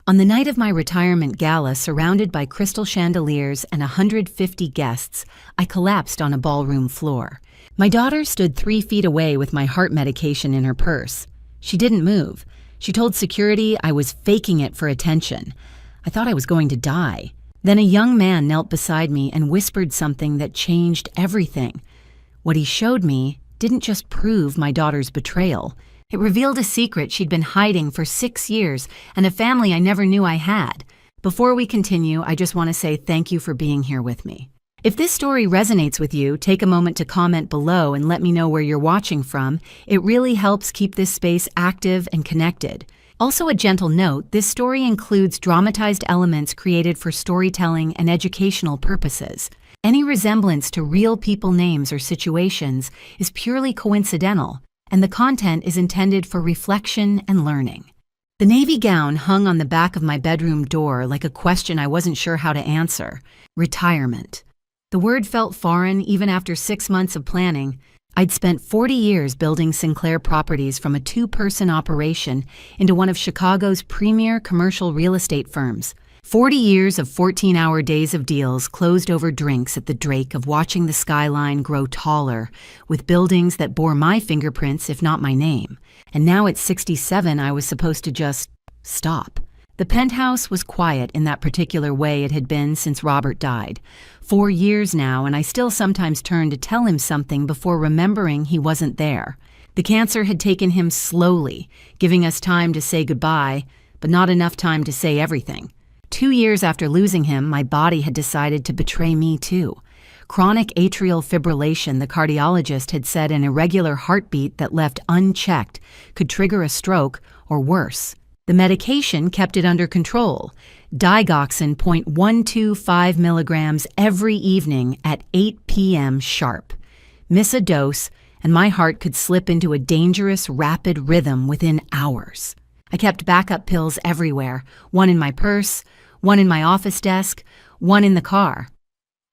On the night of my retirement gala, surrounded by crystal chandeliers and 150 guests, I collapsed on a ballroom floor. My daughter stood 3 feet away with my heart medication in her purse. She didn't move. She told security I was faking it for attention. I thought I was going to die. Then a young man knelt beside me and whispered something that changed everything. What he showed me didn't just prove my daughter's betrayal. It revealed a secret she'd been hiding for 6 years and a family I never knew I had. Before we continue, I just want to say thank you for being here with me. If this story resonates with you, take a moment to comment below and let me know where you're watching from. It really helps keep this space active and connected. Also, a gentle note, this story includes dramatized elements created for storytelling and educational purposes. Any resemblance to real people names or situations is purely coincidental, and the content is intended for reflection and learning. The navy gown hung on the back of my bedroom door like a question I wasn't sure how to answer. Retirement. The word felt foreign even after 6 months of planning. I'd spent 40 years building Sinclair Properties from a 2-person operation into one of Chicago's premier commercial real estate firms. 40 years of 14-hour days of deals closed over drinks at the Drake of watching the skyline grow taller, with buildings that bore my fingerprints if not my name. And now at 67, I was supposed to just stop. The penthouse was quiet in that particular way it had been since Robert died. 4 years now, and I still sometimes turn to tell him something before remembering he wasn't there. The cancer had taken him slowly, giving us time to say goodbye, but not enough time to say everything. 2 years after losing him, my body had decided to betray me too. Chronic atrial fibrillation, the cardiologist had said an irregular heartbeat that left unchecked could trigger a stroke or worse. The medication kept it under control. Digoxin 0.125 milligrams every evening at 8 p.m. sharp. Miss a dose, and my heart could slip into a dangerous, rapid rhythm within hours. I kept backup pills everywhere, one in my purse, one in my office desk, one in the car.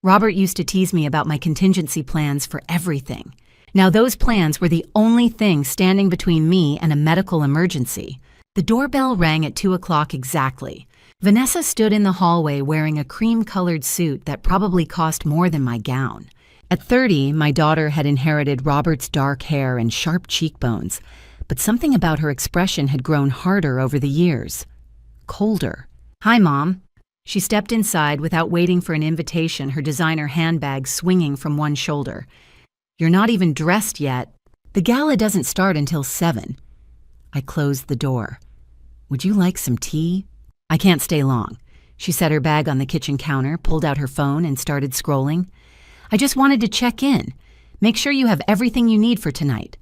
Robert used to tease me about my contingency plans for everything. Now those plans were the only thing standing between me and a medical emergency. The doorbell rang at 2 o'clock exactly. Vanessa stood in the hallway wearing a cream-colored suit that probably cost more than my gown. At 30, my daughter had inherited Robert's dark hair and sharp cheekbones, but something about her expression had grown harder over the years. Colder. "Hi, Mom." She stepped inside without waiting for an invitation, her designer handbag swinging from one shoulder. "You're not even dressed yet. The gala doesn't start until 7. I closed the door. "Would you like some tea?" "I can't stay long." She set her bag on the kitchen counter, pulled out her phone, and started scrolling. "I just wanted to check in. Make sure you have everything you need for tonight."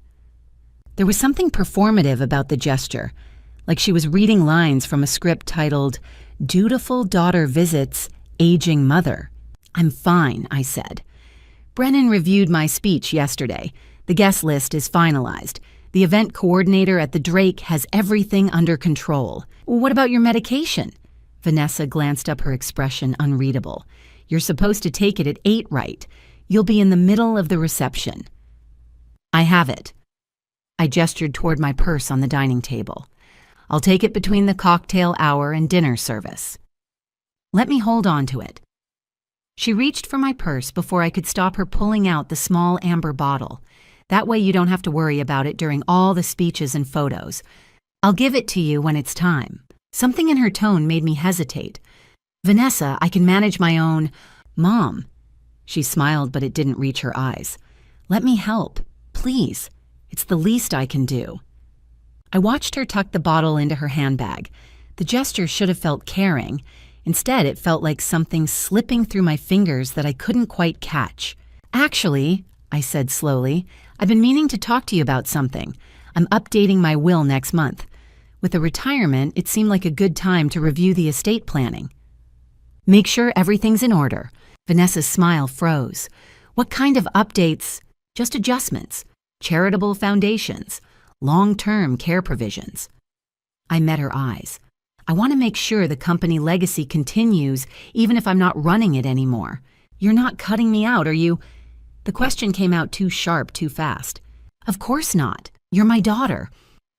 There was something performative about the gesture, like she was reading lines from a script titled, "Dutiful Daughter Visits Aging Mother." "I'm fine," I said. "Brennan reviewed my speech yesterday. The guest list is finalized. The event coordinator at the Drake has everything under control." "What about your medication?" Vanessa glanced up, her expression unreadable. "You're supposed to take it at 8, right? You'll be in the middle of the reception." "I have it." I gestured toward my purse on the dining table. "I'll take it between the cocktail hour and dinner service." "Let me hold on to it." She reached for my purse before I could stop her pulling out the small amber bottle. "That way you don't have to worry about it during all the speeches and photos. I'll give it to you when it's time." Something in her tone made me hesitate. "Vanessa, I can manage my own." "Mom." She smiled, but it didn't reach her eyes. "Let me help, please. It's the least I can do." I watched her tuck the bottle into her handbag. The gesture should have felt caring. Instead, it felt like something slipping through my fingers that I couldn't quite catch. "Actually," I said slowly, "I've been meaning to talk to you about something. I'm updating my will next month. With the retirement, it seemed like a good time to review the estate planning." "Make sure everything's in order." Vanessa's smile froze. "What kind of updates?" "Just adjustments. Charitable foundations. Long-term care provisions." I met her eyes. "I want to make sure the company legacy continues even if I'm not running it anymore. You're not cutting me out, are you?" The question came out too sharp, too fast. "Of course not. You're my daughter.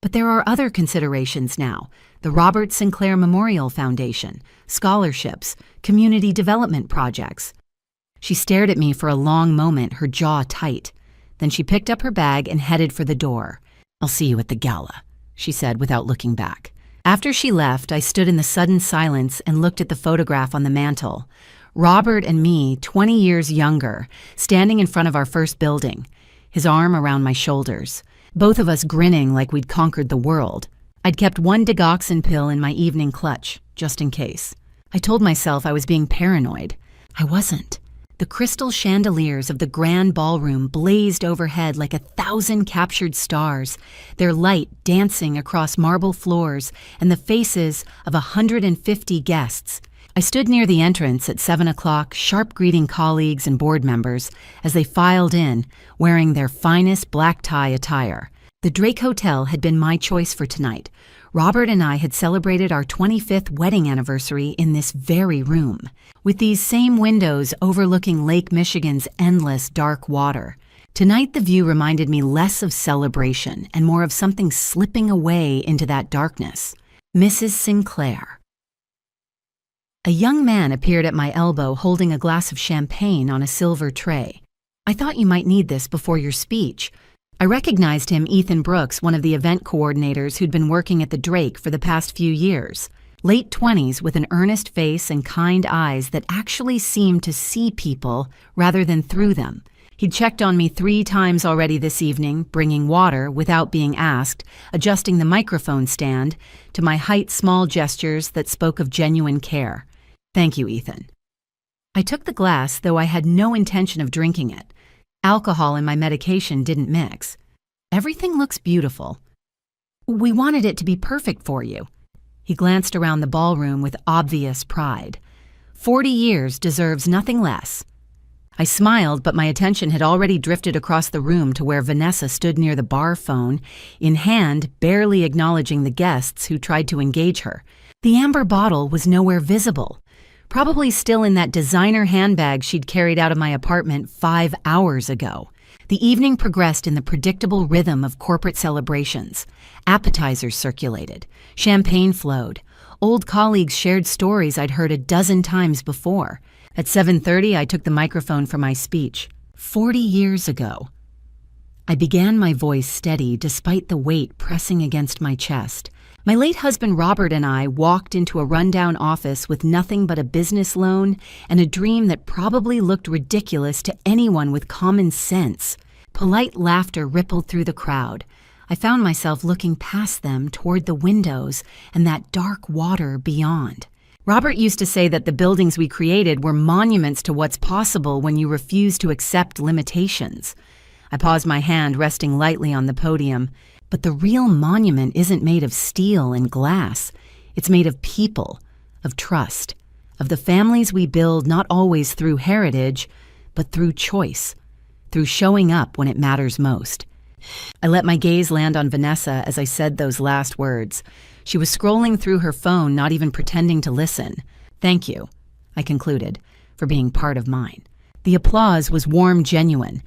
But there are other considerations now. the Robert Sinclair Memorial Foundation, scholarships, community development projects. She stared at me for a long moment, her jaw tight. Then she picked up her bag and headed for the door. "I'll see you at the gala," she said without looking back. After she left, I stood in the sudden silence and looked at the photograph on the mantel. Robert and me, 20 years younger, standing in front of our first building, his arm around my shoulders, both of us grinning like we'd conquered the world. I'd kept one digoxin pill in my evening clutch, just in case. I told myself I was being paranoid. I wasn't. The crystal chandeliers of the grand ballroom blazed overhead like 1,000 captured stars, their light dancing across marble floors and the faces of 150 guests. I stood near the entrance at 7 o'clock, sharp greeting colleagues and board members as they filed in, wearing their finest black tie attire. The Drake Hotel had been my choice for tonight. Robert and I had celebrated our 25th wedding anniversary in this very room, with these same windows overlooking Lake Michigan's endless dark water. Tonight the view reminded me less of celebration and more of something slipping away into that darkness. Mrs. Sinclair. A young man appeared at my elbow holding a glass of champagne on a silver tray. "I thought you might need this before your speech." I recognized him, Ethan Brooks, one of the event coordinators who'd been working at the Drake for the past few years. Late 20s with an earnest face and kind eyes that actually seemed to see people rather than through them. He'd checked on me 3 times already this evening, bringing water without being asked, adjusting the microphone stand, to my height small gestures that spoke of genuine care. "Thank you, Ethan." I took the glass, though I had no intention of drinking it. Alcohol and my medication didn't mix. "Everything looks beautiful. We wanted it to be perfect for you." He glanced around the ballroom with obvious pride. 40 years deserves nothing less. I smiled, but my attention had already drifted across the room to where Vanessa stood near the bar phone, in hand, barely acknowledging the guests who tried to engage her. The amber bottle was nowhere visible. Probably still in that designer handbag she'd carried out of my apartment 5 hours ago. The evening progressed in the predictable rhythm of corporate celebrations. Appetizers circulated. Champagne flowed. Old colleagues shared stories I'd heard a dozen times before. At 7:30, I took the microphone for my speech. 40 years ago. I began, my voice steady despite the weight pressing against my chest. My late husband Robert and I walked into a rundown office with nothing but a business loan and a dream that probably looked ridiculous to anyone with common sense. Polite laughter rippled through the crowd. I found myself looking past them toward the windows and that dark water beyond. Robert used to say that the buildings we created were monuments to what's possible when you refuse to accept limitations. I paused, my hand resting lightly on the podium. But the real monument isn't made of steel and glass. It's made of people, of trust, of the families we build not always through heritage, but through choice, through showing up when it matters most. I let my gaze land on Vanessa as I said those last words. She was scrolling through her phone, not even pretending to listen. "Thank you," I concluded, "for being part of mine." The applause was warm, genuine.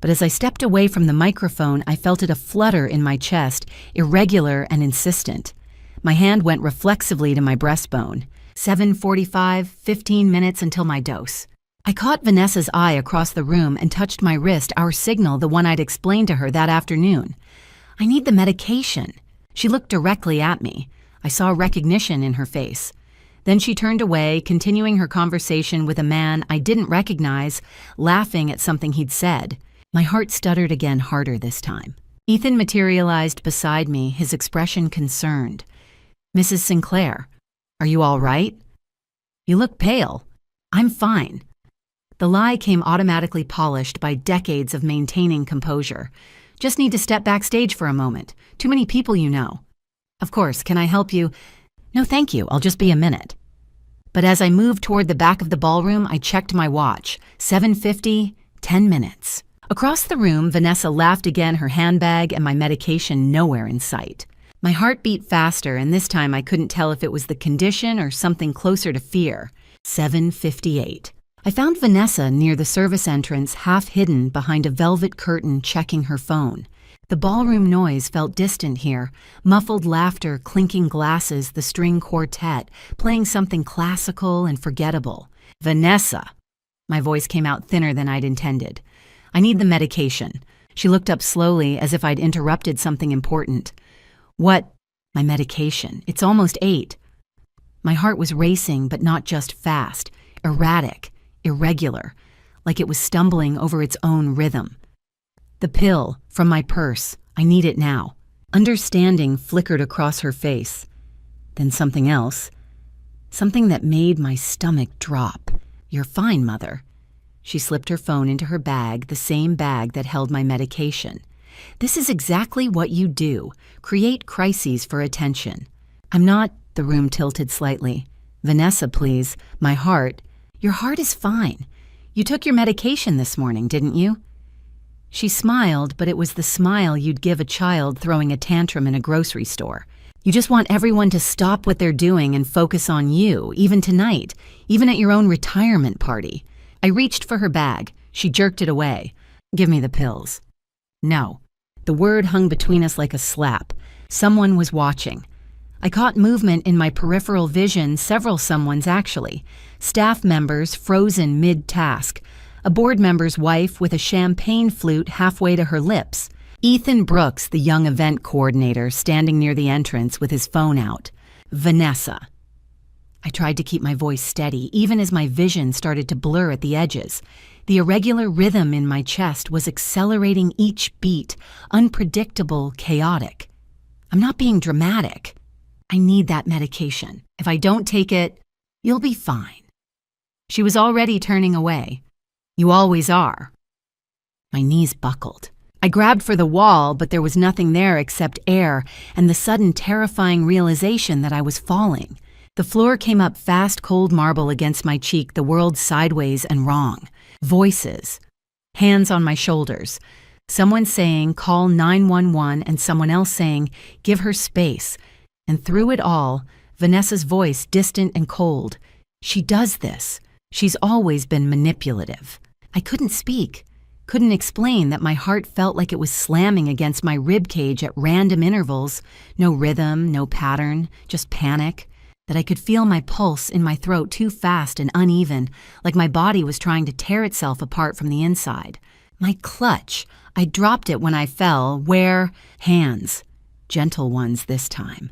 But as I stepped away from the microphone, I felt it a flutter in my chest, irregular and insistent. My hand went reflexively to my breastbone. 7:45, 15 minutes until my dose. I caught Vanessa's eye across the room and touched my wrist, our signal, the one I'd explained to her that afternoon. "I need the medication." She looked directly at me. I saw recognition in her face. Then she turned away, continuing her conversation with a man I didn't recognize, laughing at something he'd said. My heart stuttered again, harder this time. Ethan materialized beside me, his expression concerned. "Mrs. Sinclair, are you all right? You look pale." "I'm fine." The lie came automatically polished by decades of maintaining composure. "Just need to step backstage for a moment. Too many people, you know." "Of course, can I help you?" "No, thank you, I'll just be a minute." But as I moved toward the back of the ballroom, I checked my watch. 7:50, 10 minutes. Across the room, Vanessa laughed again, her handbag and my medication nowhere in sight. My heart beat faster, and this time I couldn't tell if it was the condition or something closer to fear. 7:58. I found Vanessa near the service entrance, half hidden behind a velvet curtain, checking her phone. The ballroom noise felt distant here, muffled laughter, clinking glasses, the string quartet, playing something classical and forgettable. Vanessa! My voice came out thinner than I'd intended. I need the medication. She looked up slowly as if I'd interrupted something important. What? My medication. It's almost 8. My heart was racing, but not just fast. Erratic, irregular, like it was stumbling over its own rhythm. The pill, from my purse. I need it now. Understanding flickered across her face. Then something else. Something that made my stomach drop. You're fine, Mother. She slipped her phone into her bag, the same bag that held my medication. This is exactly what you do. Create crises for attention. I'm not, the room tilted slightly. Vanessa, please. My heart. Your heart is fine. You took your medication this morning, didn't you? She smiled, but it was the smile you'd give a child throwing a tantrum in a grocery store. You just want everyone to stop what they're doing and focus on you, even tonight, even at your own retirement party. I reached for her bag. She jerked it away. Give me the pills. No. The word hung between us like a slap. Someone was watching. I caught movement in my peripheral vision, several someones actually. Staff members frozen mid-task. A board member's wife with a champagne flute halfway to her lips. Ethan Brooks, the young event coordinator, standing near the entrance with his phone out. Vanessa. I tried to keep my voice steady, even as my vision started to blur at the edges. The irregular rhythm in my chest was accelerating each beat, unpredictable, chaotic. I'm not being dramatic. I need that medication. If I don't take it, you'll be fine. She was already turning away. You always are. My knees buckled. I grabbed for the wall, but there was nothing there except air and the sudden terrifying realization that I was falling. The floor came up fast, cold marble against my cheek, the world sideways and wrong. Voices. Hands on my shoulders. Someone saying, call 911, and someone else saying, give her space. And through it all, Vanessa's voice distant and cold. She does this. She's always been manipulative. I couldn't speak, couldn't explain that my heart felt like it was slamming against my ribcage at random intervals, no rhythm, no pattern, just panic, that I could feel my pulse in my throat too fast and uneven, like my body was trying to tear itself apart from the inside. My clutch, I dropped it when I fell, where? Hands, gentle ones this time.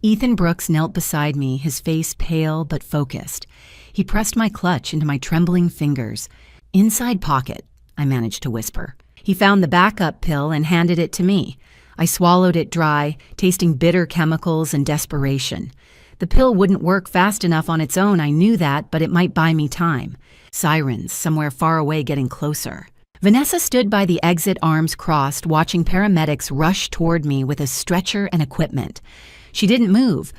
Ethan Brooks knelt beside me, his face pale but focused. He pressed my clutch into my trembling fingers. Inside pocket, I managed to whisper. He found the backup pill and handed it to me. I swallowed it dry, tasting bitter chemicals and desperation. The pill wouldn't work fast enough on its own, I knew that, but it might buy me time. Sirens, somewhere far away getting closer. Vanessa stood by the exit, arms crossed, watching paramedics rush toward me with a stretcher and equipment. She didn't move,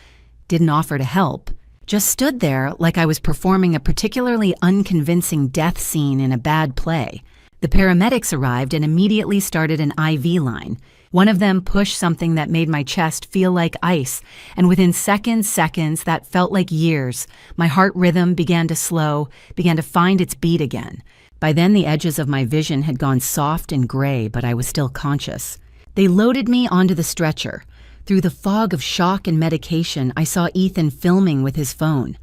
didn't offer to help. Just stood there like I was performing a particularly unconvincing death scene in a bad play. The paramedics arrived and immediately started an IV line. One of them pushed something that made my chest feel like ice, and within seconds that felt like years, my heart rhythm began to slow, began to find its beat again. By then the edges of my vision had gone soft and gray, but I was still conscious. They loaded me onto the stretcher. Through the fog of shock and medication, I saw Ethan filming with his phone.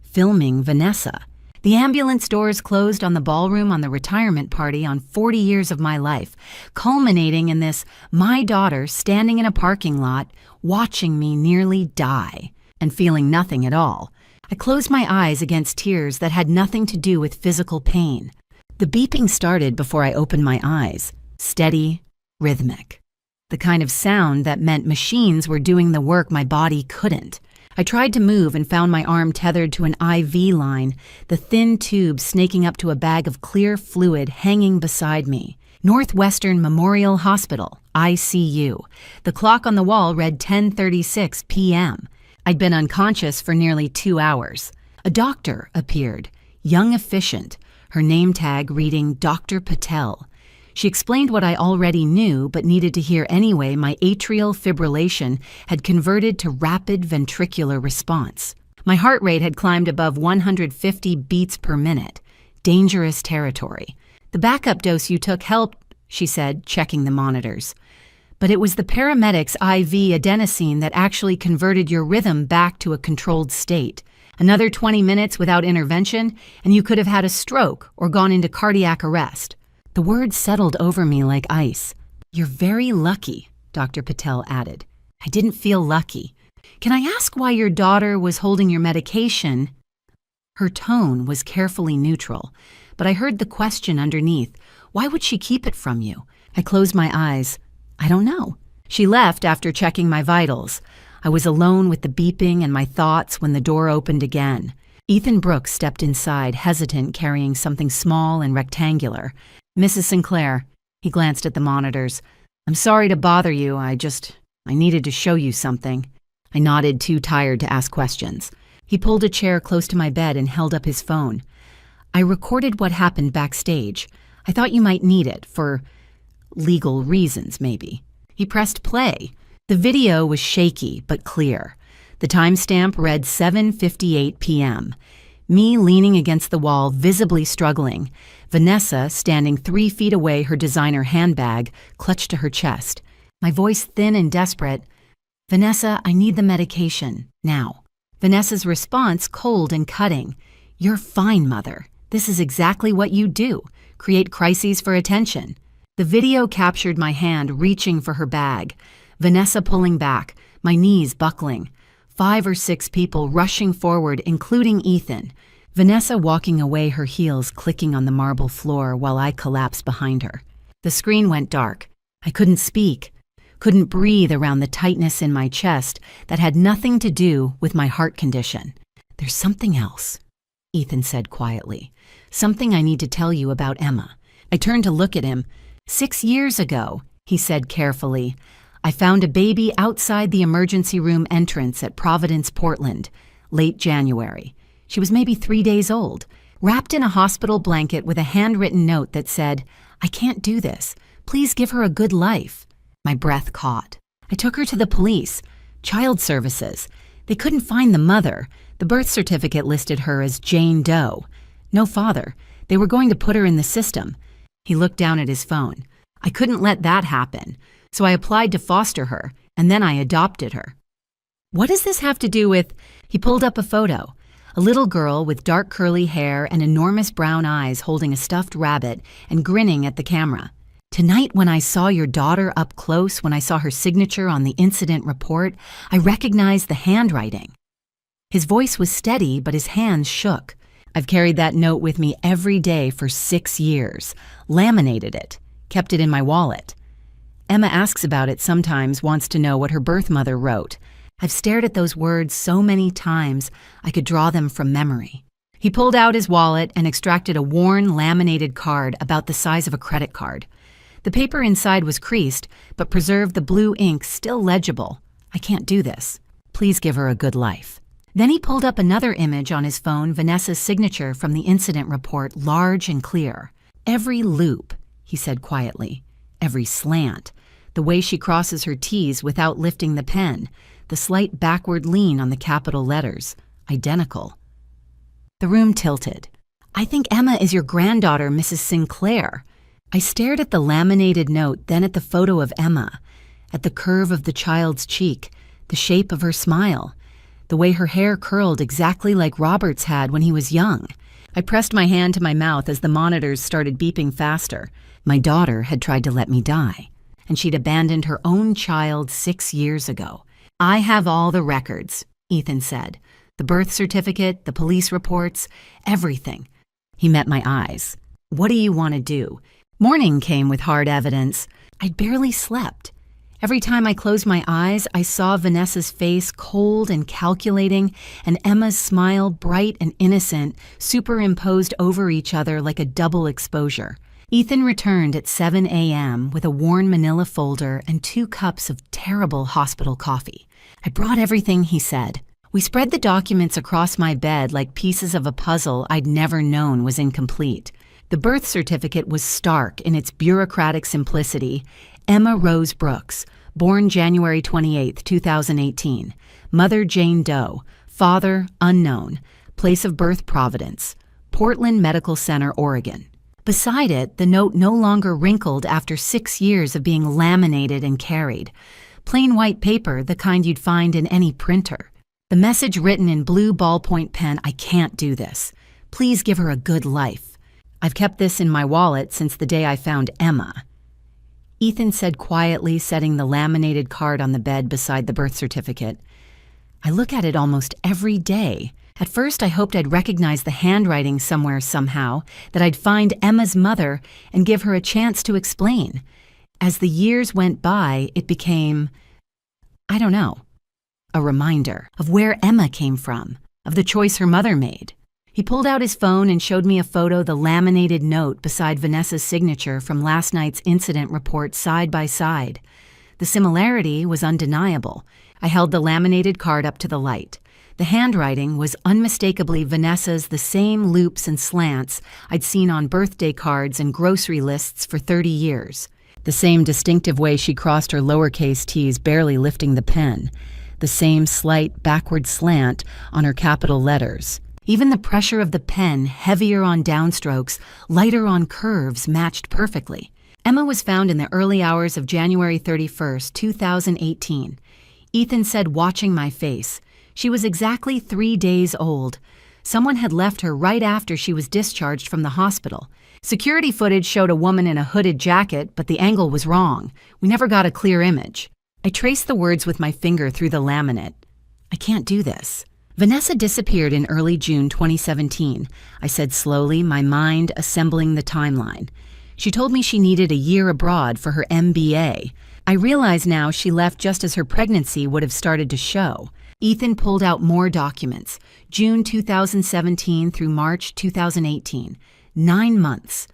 Filming Vanessa. The ambulance doors closed on the ballroom on the retirement party on 40 years of my life, culminating in this, my daughter standing in a parking lot, watching me nearly die, and feeling nothing at all. I closed my eyes against tears that had nothing to do with physical pain. The beeping started before I opened my eyes. Steady, rhythmic. The kind of sound that meant machines were doing the work my body couldn't. I tried to move and found my arm tethered to an IV line, the thin tube snaking up to a bag of clear fluid hanging beside me. Northwestern Memorial Hospital, ICU. The clock on the wall read 10:36 p.m. I'd been unconscious for nearly 2 hours. A doctor appeared, young, efficient, her name tag reading Dr. Patel. She explained what I already knew but needed to hear anyway. My atrial fibrillation had converted to rapid ventricular response. My heart rate had climbed above 150 beats per minute. Dangerous territory. The backup dose you took helped, she said, checking the monitors. But it was the paramedics' IV adenosine that actually converted your rhythm back to a controlled state. Another 20 minutes without intervention, and you could have had a stroke or gone into cardiac arrest. The words settled over me like ice. You're very lucky, Dr. Patel added. I didn't feel lucky. Can I ask why your daughter was holding your medication? Her tone was carefully neutral, but I heard the question underneath. Why would she keep it from you? I closed my eyes. I don't know. She left after checking my vitals. I was alone with the beeping and my thoughts when the door opened again. Ethan Brooks stepped inside, hesitant, carrying something small and rectangular. Mrs. Sinclair, he glanced at the monitors. I'm sorry to bother you. I needed to show you something. I nodded, too tired to ask questions. He pulled a chair close to my bed and held up his phone. I recorded what happened backstage. I thought you might need it for legal reasons, maybe. He pressed play. The video was shaky but clear. The timestamp read 7:58 p.m. Me leaning against the wall, visibly struggling. Vanessa, standing 3 feet away, her designer handbag clutched to her chest. My voice thin and desperate. Vanessa, I need the medication, now. Vanessa's response cold and cutting. You're fine, Mother. This is exactly what you do. Create crises for attention. The video captured my hand reaching for her bag. Vanessa pulling back, my knees buckling. 5 or 6 people rushing forward, including Ethan. Vanessa walking away, her heels clicking on the marble floor while I collapsed behind her. The screen went dark. I couldn't speak, couldn't breathe around the tightness in my chest that had nothing to do with my heart condition. There's something else, Ethan said quietly. Something I need to tell you about Emma. I turned to look at him. 6 years ago, he said carefully, I found a baby outside the emergency room entrance at Providence, Portland, late January. She was maybe 3 days old, wrapped in a hospital blanket with a handwritten note that said, I can't do this. Please give her a good life. My breath caught. I took her to the police, child services. They couldn't find the mother. The birth certificate listed her as Jane Doe. No father. They were going to put her in the system. He looked down at his phone. I couldn't let that happen, so I applied to foster her, and then I adopted her. What does this have to do with... He pulled up a photo. A little girl with dark curly hair and enormous brown eyes holding a stuffed rabbit and grinning at the camera. Tonight, when I saw your daughter up close, when I saw her signature on the incident report, I recognized the handwriting. His voice was steady, but his hands shook. I've carried that note with me every day for 6 years, laminated it, kept it in my wallet. Emma asks about it sometimes, wants to know what her birth mother wrote. I've stared at those words so many times, I could draw them from memory. He pulled out his wallet and extracted a worn, laminated card about the size of a credit card. The paper inside was creased, but preserved the blue ink still legible. I can't do this. Please give her a good life. Then he pulled up another image on his phone, Vanessa's signature from the incident report, large and clear. Every loop, he said quietly. Every slant. The way she crosses her T's without lifting the pen. The slight backward lean on the capital letters. Identical. The room tilted. I think Emma is your granddaughter, Mrs. Sinclair. I stared at the laminated note, then at the photo of Emma, at the curve of the child's cheek, the shape of her smile, the way her hair curled exactly like Robert's had when he was young. I pressed my hand to my mouth as the monitors started beeping faster. My daughter had tried to let me die, and she'd abandoned her own child 6 years ago. I have all the records, Ethan said. The birth certificate, the police reports, everything. He met my eyes. What do you want to do? Morning came with hard evidence. I'd barely slept. Every time I closed my eyes, I saw Vanessa's face cold and calculating, and Emma's smile bright and innocent, superimposed over each other like a double exposure. Ethan returned at 7 a.m. with a worn manila folder and 2 cups of terrible hospital coffee. I brought everything, he said. We spread the documents across my bed like pieces of a puzzle I'd never known was incomplete. The birth certificate was stark in its bureaucratic simplicity. Emma Rose Brooks, born January 28, 2018. Mother Jane Doe. Father unknown. Place of birth Providence. Portland Medical Center, Oregon. Beside it, the note no longer wrinkled after 6 years of being laminated and carried. Plain white paper, the kind you'd find in any printer. The message written in blue ballpoint pen, "I can't do this. Please give her a good life. I've kept this in my wallet since the day I found Emma." Ethan said quietly, setting the laminated card on the bed beside the birth certificate. "I look at it almost every day. At first, I hoped I'd recognize the handwriting somewhere somehow, that I'd find Emma's mother and give her a chance to explain. As the years went by, it became, I don't know, a reminder of where Emma came from, of the choice her mother made." He pulled out his phone and showed me a photo, the laminated note beside Vanessa's signature from last night's incident report side by side. The similarity was undeniable. I held the laminated card up to the light. The handwriting was unmistakably Vanessa's, the same loops and slants I'd seen on birthday cards and grocery lists for 30 years. The same distinctive way she crossed her lowercase t's, barely lifting the pen. The same slight backward slant on her capital letters. Even the pressure of the pen, heavier on downstrokes, lighter on curves, matched perfectly. Emma was found in the early hours of January 31st, 2018. Ethan said, watching my face. She was exactly 3 days old. Someone had left her right after she was discharged from the hospital. Security footage showed a woman in a hooded jacket, but the angle was wrong. We never got a clear image. I traced the words with my finger through the laminate. "I can't do this." "Vanessa disappeared in early June 2017, I said slowly, my mind assembling the timeline. "She told me she needed a year abroad for her MBA. I realize now she left just as her pregnancy would have started to show." Ethan pulled out more documents. June 2017 through March 2018. 9 months.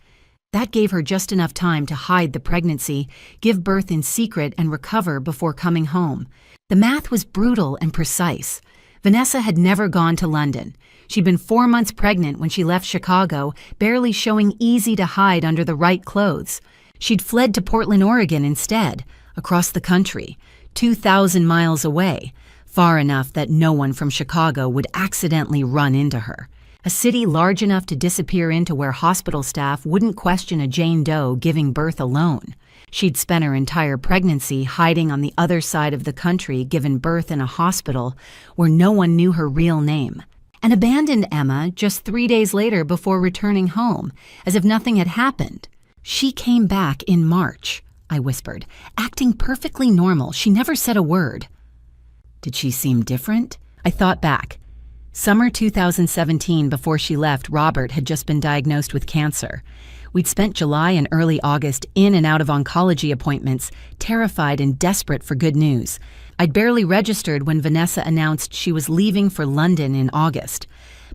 That gave her just enough time to hide the pregnancy, give birth in secret, and recover before coming home. The math was brutal and precise. Vanessa had never gone to London. She'd been 4 months pregnant when she left Chicago, barely showing easy to hide under the right clothes. She'd fled to Portland, Oregon instead, across the country, 2,000 miles away, far enough that no one from Chicago would accidentally run into her. A city large enough to disappear into where hospital staff wouldn't question a Jane Doe giving birth alone. She'd spent her entire pregnancy hiding on the other side of the country, given birth in a hospital where no one knew her real name, and abandoned Emma just 3 days later before returning home, as if nothing had happened. "She came back in March," I whispered, acting perfectly normal. She never said a word. Did she seem different? I thought back. Summer 2017, before she left, Robert had just been diagnosed with cancer. We'd spent July and early August in and out of oncology appointments, terrified and desperate for good news. I'd barely registered when Vanessa announced she was leaving for London in August.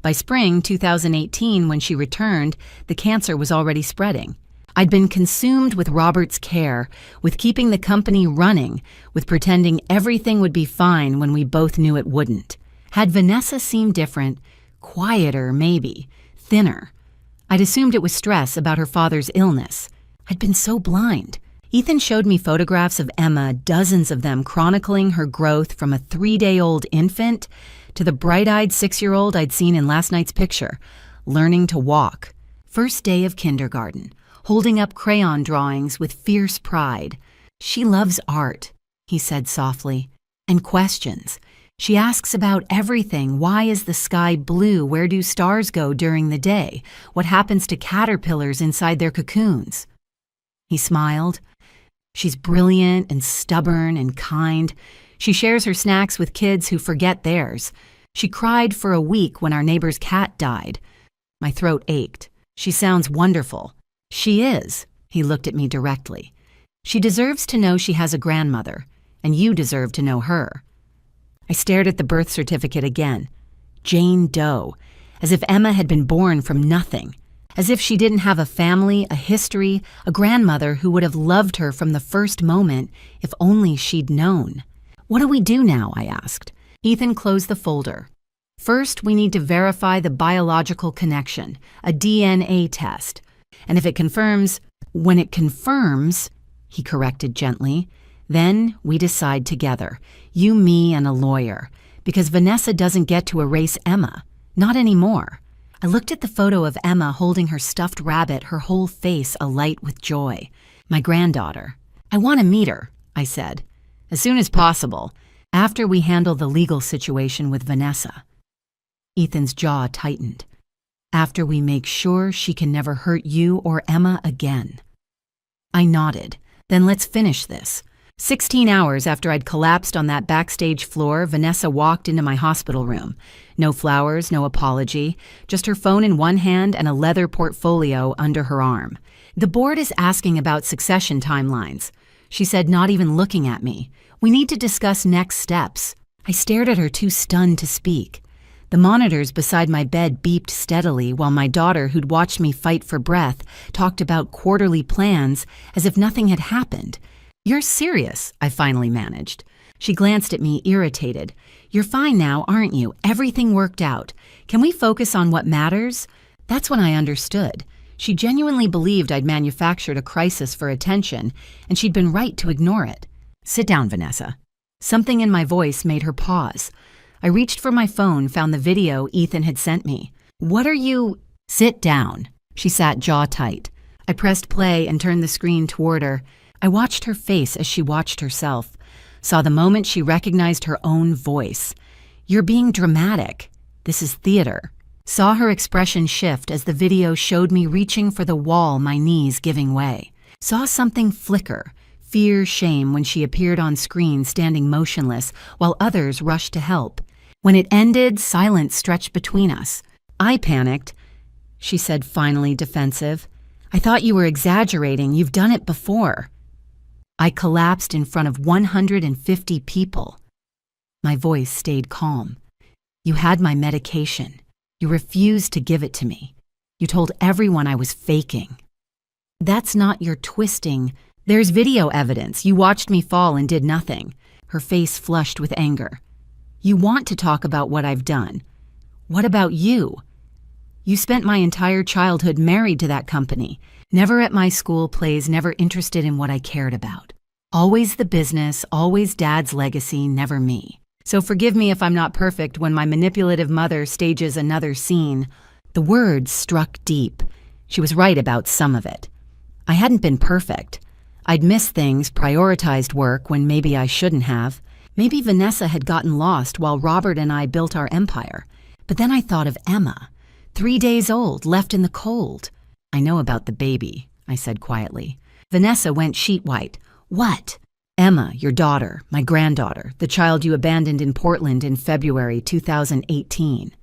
By spring 2018, when she returned, the cancer was already spreading. I'd been consumed with Robert's care, with keeping the company running, with pretending everything would be fine when we both knew it wouldn't. Had Vanessa seemed different, quieter maybe, thinner? I'd assumed it was stress about her father's illness. I'd been so blind. Ethan showed me photographs of Emma, dozens of them chronicling her growth from a 3-day-old infant to the bright-eyed 6-year-old I'd seen in last night's picture, learning to walk. First day of kindergarten, holding up crayon drawings with fierce pride. "She loves art," he said softly, "and questions. She asks about everything. Why is the sky blue? Where do stars go during the day? What happens to caterpillars inside their cocoons?" He smiled. "She's brilliant and stubborn and kind. She shares her snacks with kids who forget theirs. She cried for a week when our neighbor's cat died." My throat ached. "She sounds wonderful." "She is." He looked at me directly. "She deserves to know she has a grandmother, and you deserve to know her." I stared at the birth certificate again. Jane Doe, as if Emma had been born from nothing, as if she didn't have a family, a history, a grandmother who would have loved her from the first moment if only she'd known. "What do we do now?" I asked. Ethan closed the folder. "First, we need to verify the biological connection, a DNA test. And if it confirms, when it confirms," he corrected gently, "then we decide together, you, me, and a lawyer, because Vanessa doesn't get to erase Emma. Not anymore." I looked at the photo of Emma holding her stuffed rabbit, her whole face alight with joy. My granddaughter. I want to meet her, I said. As soon as possible, after we handle the legal situation with Vanessa. Ethan's jaw tightened. After we make sure she can never hurt you or Emma again. I nodded. Then let's finish this. 16 hours after I'd collapsed on that backstage floor, Vanessa walked into my hospital room. No flowers, no apology, just her phone in one hand and a leather portfolio under her arm. The board is asking about succession timelines. She said, not even looking at me. We need to discuss next steps. I stared at her, too stunned to speak. The monitors beside my bed beeped steadily while my daughter, who'd watched me fight for breath, talked about quarterly plans as if nothing had happened. You're serious, I finally managed. She glanced at me, irritated. You're fine now, aren't you? Everything worked out. Can we focus on what matters? That's when I understood. She genuinely believed I'd manufactured a crisis for attention, and she'd been right to ignore it. Sit down, Vanessa. Something in my voice made her pause. I reached for my phone, found the video Ethan had sent me. What are you... Sit down. She sat jaw tight. I pressed play and turned the screen toward her. I watched her face as she watched herself, saw the moment she recognized her own voice. You're being dramatic. This is theater. Saw her expression shift as the video showed me reaching for the wall, my knees giving way. Saw something flicker, fear, shame when she appeared on screen standing motionless while others rushed to help. When it ended, silence stretched between us. I panicked. She said, finally defensive. I thought you were exaggerating. You've done it before. I collapsed in front of 150 people. My voice stayed calm. You had my medication. You refused to give it to me. You told everyone I was faking. That's not your twisting. There's video evidence. You watched me fall and did nothing. Her face flushed with anger. You want to talk about what I've done. What about you? You spent my entire childhood married to that company. Never at my school plays, never interested in what I cared about. Always the business, always Dad's legacy, never me. So forgive me if I'm not perfect when my manipulative mother stages another scene. The words struck deep. She was right about some of it. I hadn't been perfect. I'd missed things, prioritized work when maybe I shouldn't have. Maybe Vanessa had gotten lost while Robert and I built our empire. But then I thought of Emma, 3 days old, left in the cold. I know about the baby, I said quietly. Vanessa went sheet white. What? Emma, your daughter, my granddaughter, the child you abandoned in Portland in February 2018.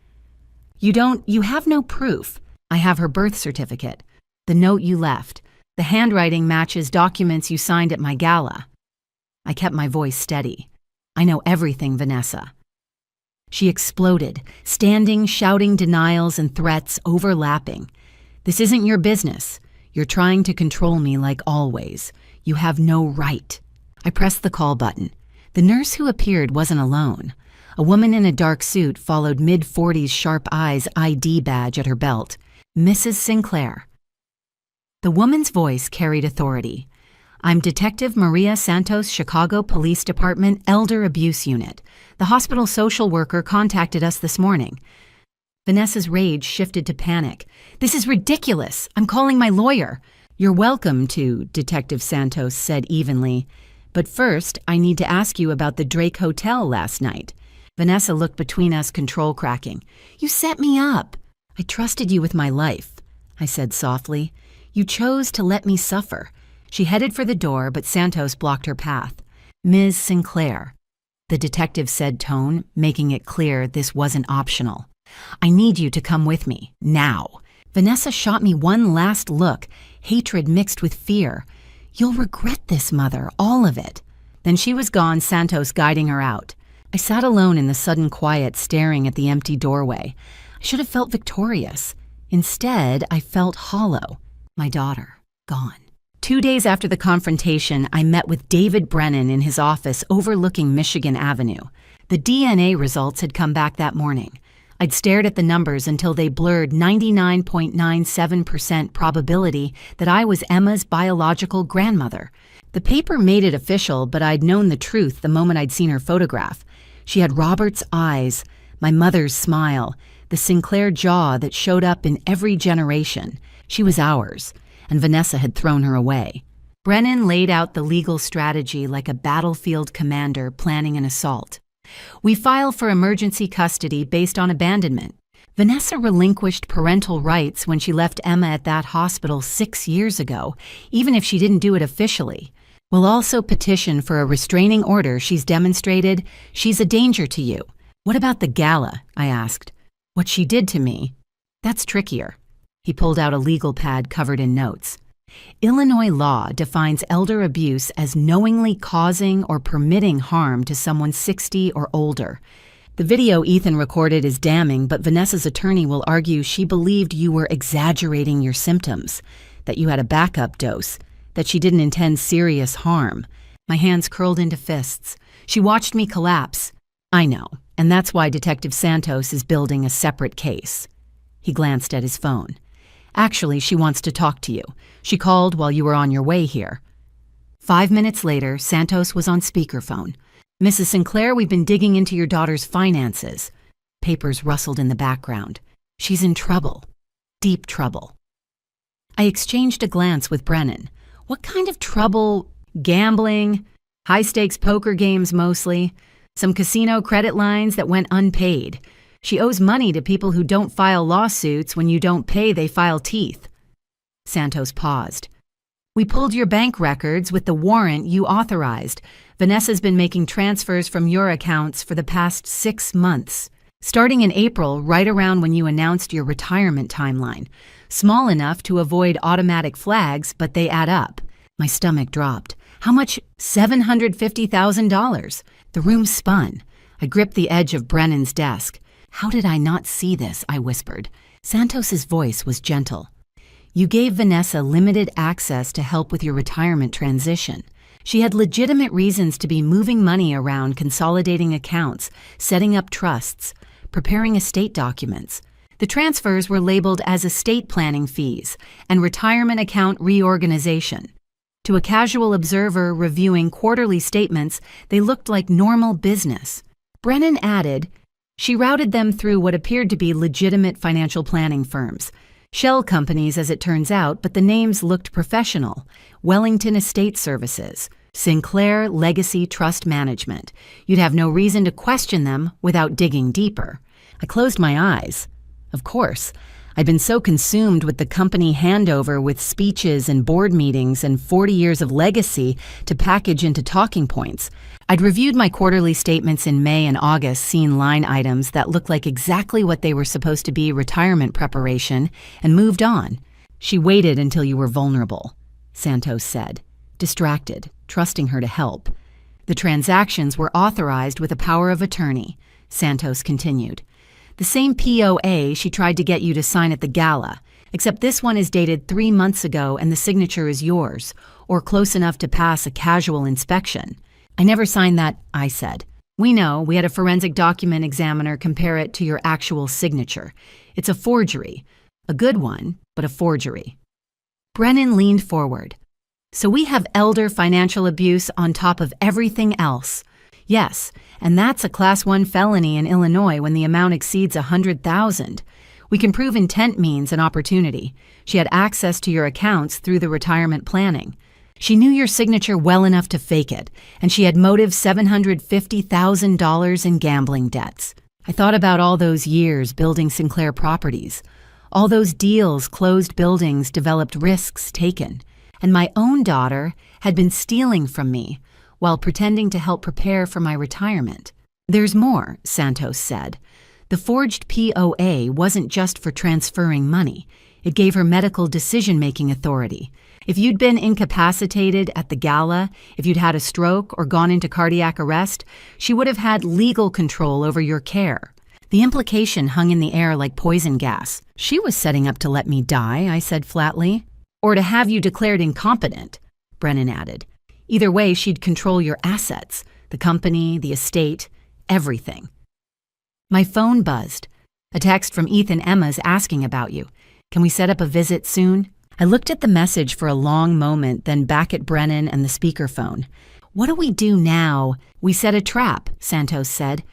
You have no proof. I have her birth certificate, the note you left. The handwriting matches documents you signed at my gala. I kept my voice steady. I know everything, Vanessa. She exploded, standing, shouting denials and threats overlapping. This isn't your business. You're trying to control me like always. You have no right. I pressed the call button. The nurse who appeared wasn't alone. A woman in a dark suit followed mid-40s sharp eyes ID badge at her belt. Mrs. Sinclair. The woman's voice carried authority. I'm Detective Maria Santos, Chicago Police Department, Elder Abuse Unit. The hospital social worker contacted us this morning. Vanessa's rage shifted to panic. This is ridiculous. I'm calling my lawyer. You're welcome to, Detective Santos said evenly. But first, I need to ask you about the Drake Hotel last night. Vanessa looked between us, control cracking. You set me up. I trusted you with my life, I said softly. You chose to let me suffer. She headed for the door, but Santos blocked her path. Ms. Sinclair, the detective said tone, making it clear this wasn't optional. I need you to come with me, now. Vanessa shot me one last look, hatred mixed with fear. You'll regret this, Mother, all of it. Then she was gone, Santos guiding her out. I sat alone in the sudden quiet, staring at the empty doorway. I should have felt victorious. Instead, I felt hollow. My daughter, gone. 2 days after the confrontation, I met with David Brennan in his office overlooking Michigan Avenue. The DNA results had come back that morning. I'd stared at the numbers until they blurred 99.97% probability that I was Emma's biological grandmother. The paper made it official, but I'd known the truth the moment I'd seen her photograph. She had Robert's eyes, my mother's smile, the Sinclair jaw that showed up in every generation. She was ours, and Vanessa had thrown her away. Brennan laid out the legal strategy like a battlefield commander planning an assault. We file for emergency custody based on abandonment. Vanessa relinquished parental rights when she left Emma at that hospital 6 years ago, even if she didn't do it officially. We'll also petition for a restraining order. She's demonstrated she's a danger to you. What about the gala? I asked. What she did to me? That's trickier. He pulled out a legal pad covered in notes. Illinois law defines elder abuse as knowingly causing or permitting harm to someone 60 or older. The video Ethan recorded is damning, but Vanessa's attorney will argue she believed you were exaggerating your symptoms, that you had a backup dose, that she didn't intend serious harm. My hands curled into fists. She watched me collapse. I know, and that's why Detective Santos is building a separate case. He glanced at his phone. Actually, she wants to talk to you. She called while you were on your way here. 5 minutes later, Santos was on speakerphone. Mrs. Sinclair, we've been digging into your daughter's finances. Papers rustled in the background. She's in trouble. Deep trouble. I exchanged a glance with Brennan. What kind of trouble? Gambling? High-stakes poker games mostly? Some casino credit lines that went unpaid. She owes money to people who don't file lawsuits. When you don't pay, they file teeth. Santos paused. We pulled your bank records with the warrant you authorized. Vanessa's been making transfers from your accounts for the past 6 months, starting in April, right around when you announced your retirement timeline. Small enough to avoid automatic flags, but they add up. My stomach dropped. How much? $750,000. The room spun. I gripped the edge of Brennan's desk. How did I not see this? I whispered. Santos's voice was gentle. You gave Vanessa limited access to help with your retirement transition. She had legitimate reasons to be moving money around, consolidating accounts, setting up trusts, preparing estate documents. The transfers were labeled as estate planning fees and retirement account reorganization. To a casual observer reviewing quarterly statements, they looked like normal business. Brennan added, she routed them through what appeared to be legitimate financial planning firms. Shell companies, as it turns out, but the names looked professional. Wellington Estate Services, Sinclair Legacy Trust Management. You'd have no reason to question them without digging deeper. I closed my eyes. Of course, I'd been so consumed with the company handover with speeches and board meetings and 40 years of legacy to package into talking points. I'd reviewed my quarterly statements in May and August, seen line items that looked like exactly what they were supposed to be retirement preparation, and moved on. She waited until you were vulnerable, Santos said, distracted, trusting her to help. The transactions were authorized with a power of attorney, Santos continued. The same POA she tried to get you to sign at the gala, except this one is dated 3 months ago and the signature is yours, or close enough to pass a casual inspection. I never signed that, I said. We know. We had a forensic document examiner compare it to your actual signature. It's a forgery. A good one, but a forgery. Brennan leaned forward. So we have elder financial abuse on top of everything else. Yes, and that's a Class 1 felony in Illinois when the amount exceeds $100,000. We can prove intent means an opportunity. She had access to your accounts through the retirement planning. She knew your signature well enough to fake it, and she had motive $750,000 in gambling debts. I thought about all those years building Sinclair properties, all those deals, closed buildings, developed risks taken, and my own daughter had been stealing from me while pretending to help prepare for my retirement. There's more, Santos said. The forged POA wasn't just for transferring money. It gave her medical decision-making authority. If you'd been incapacitated at the gala, if you'd had a stroke or gone into cardiac arrest, she would have had legal control over your care. The implication hung in the air like poison gas. She was setting up to let me die, I said flatly. Or to have you declared incompetent, Brennan added. Either way, she'd control your assets, the company, the estate, everything. My phone buzzed. A text from Ethan Emma's asking about you. Can we set up a visit soon? I looked at the message for a long moment, then back at Brennan and the speakerphone. What do we do now? We set a trap, Santos said.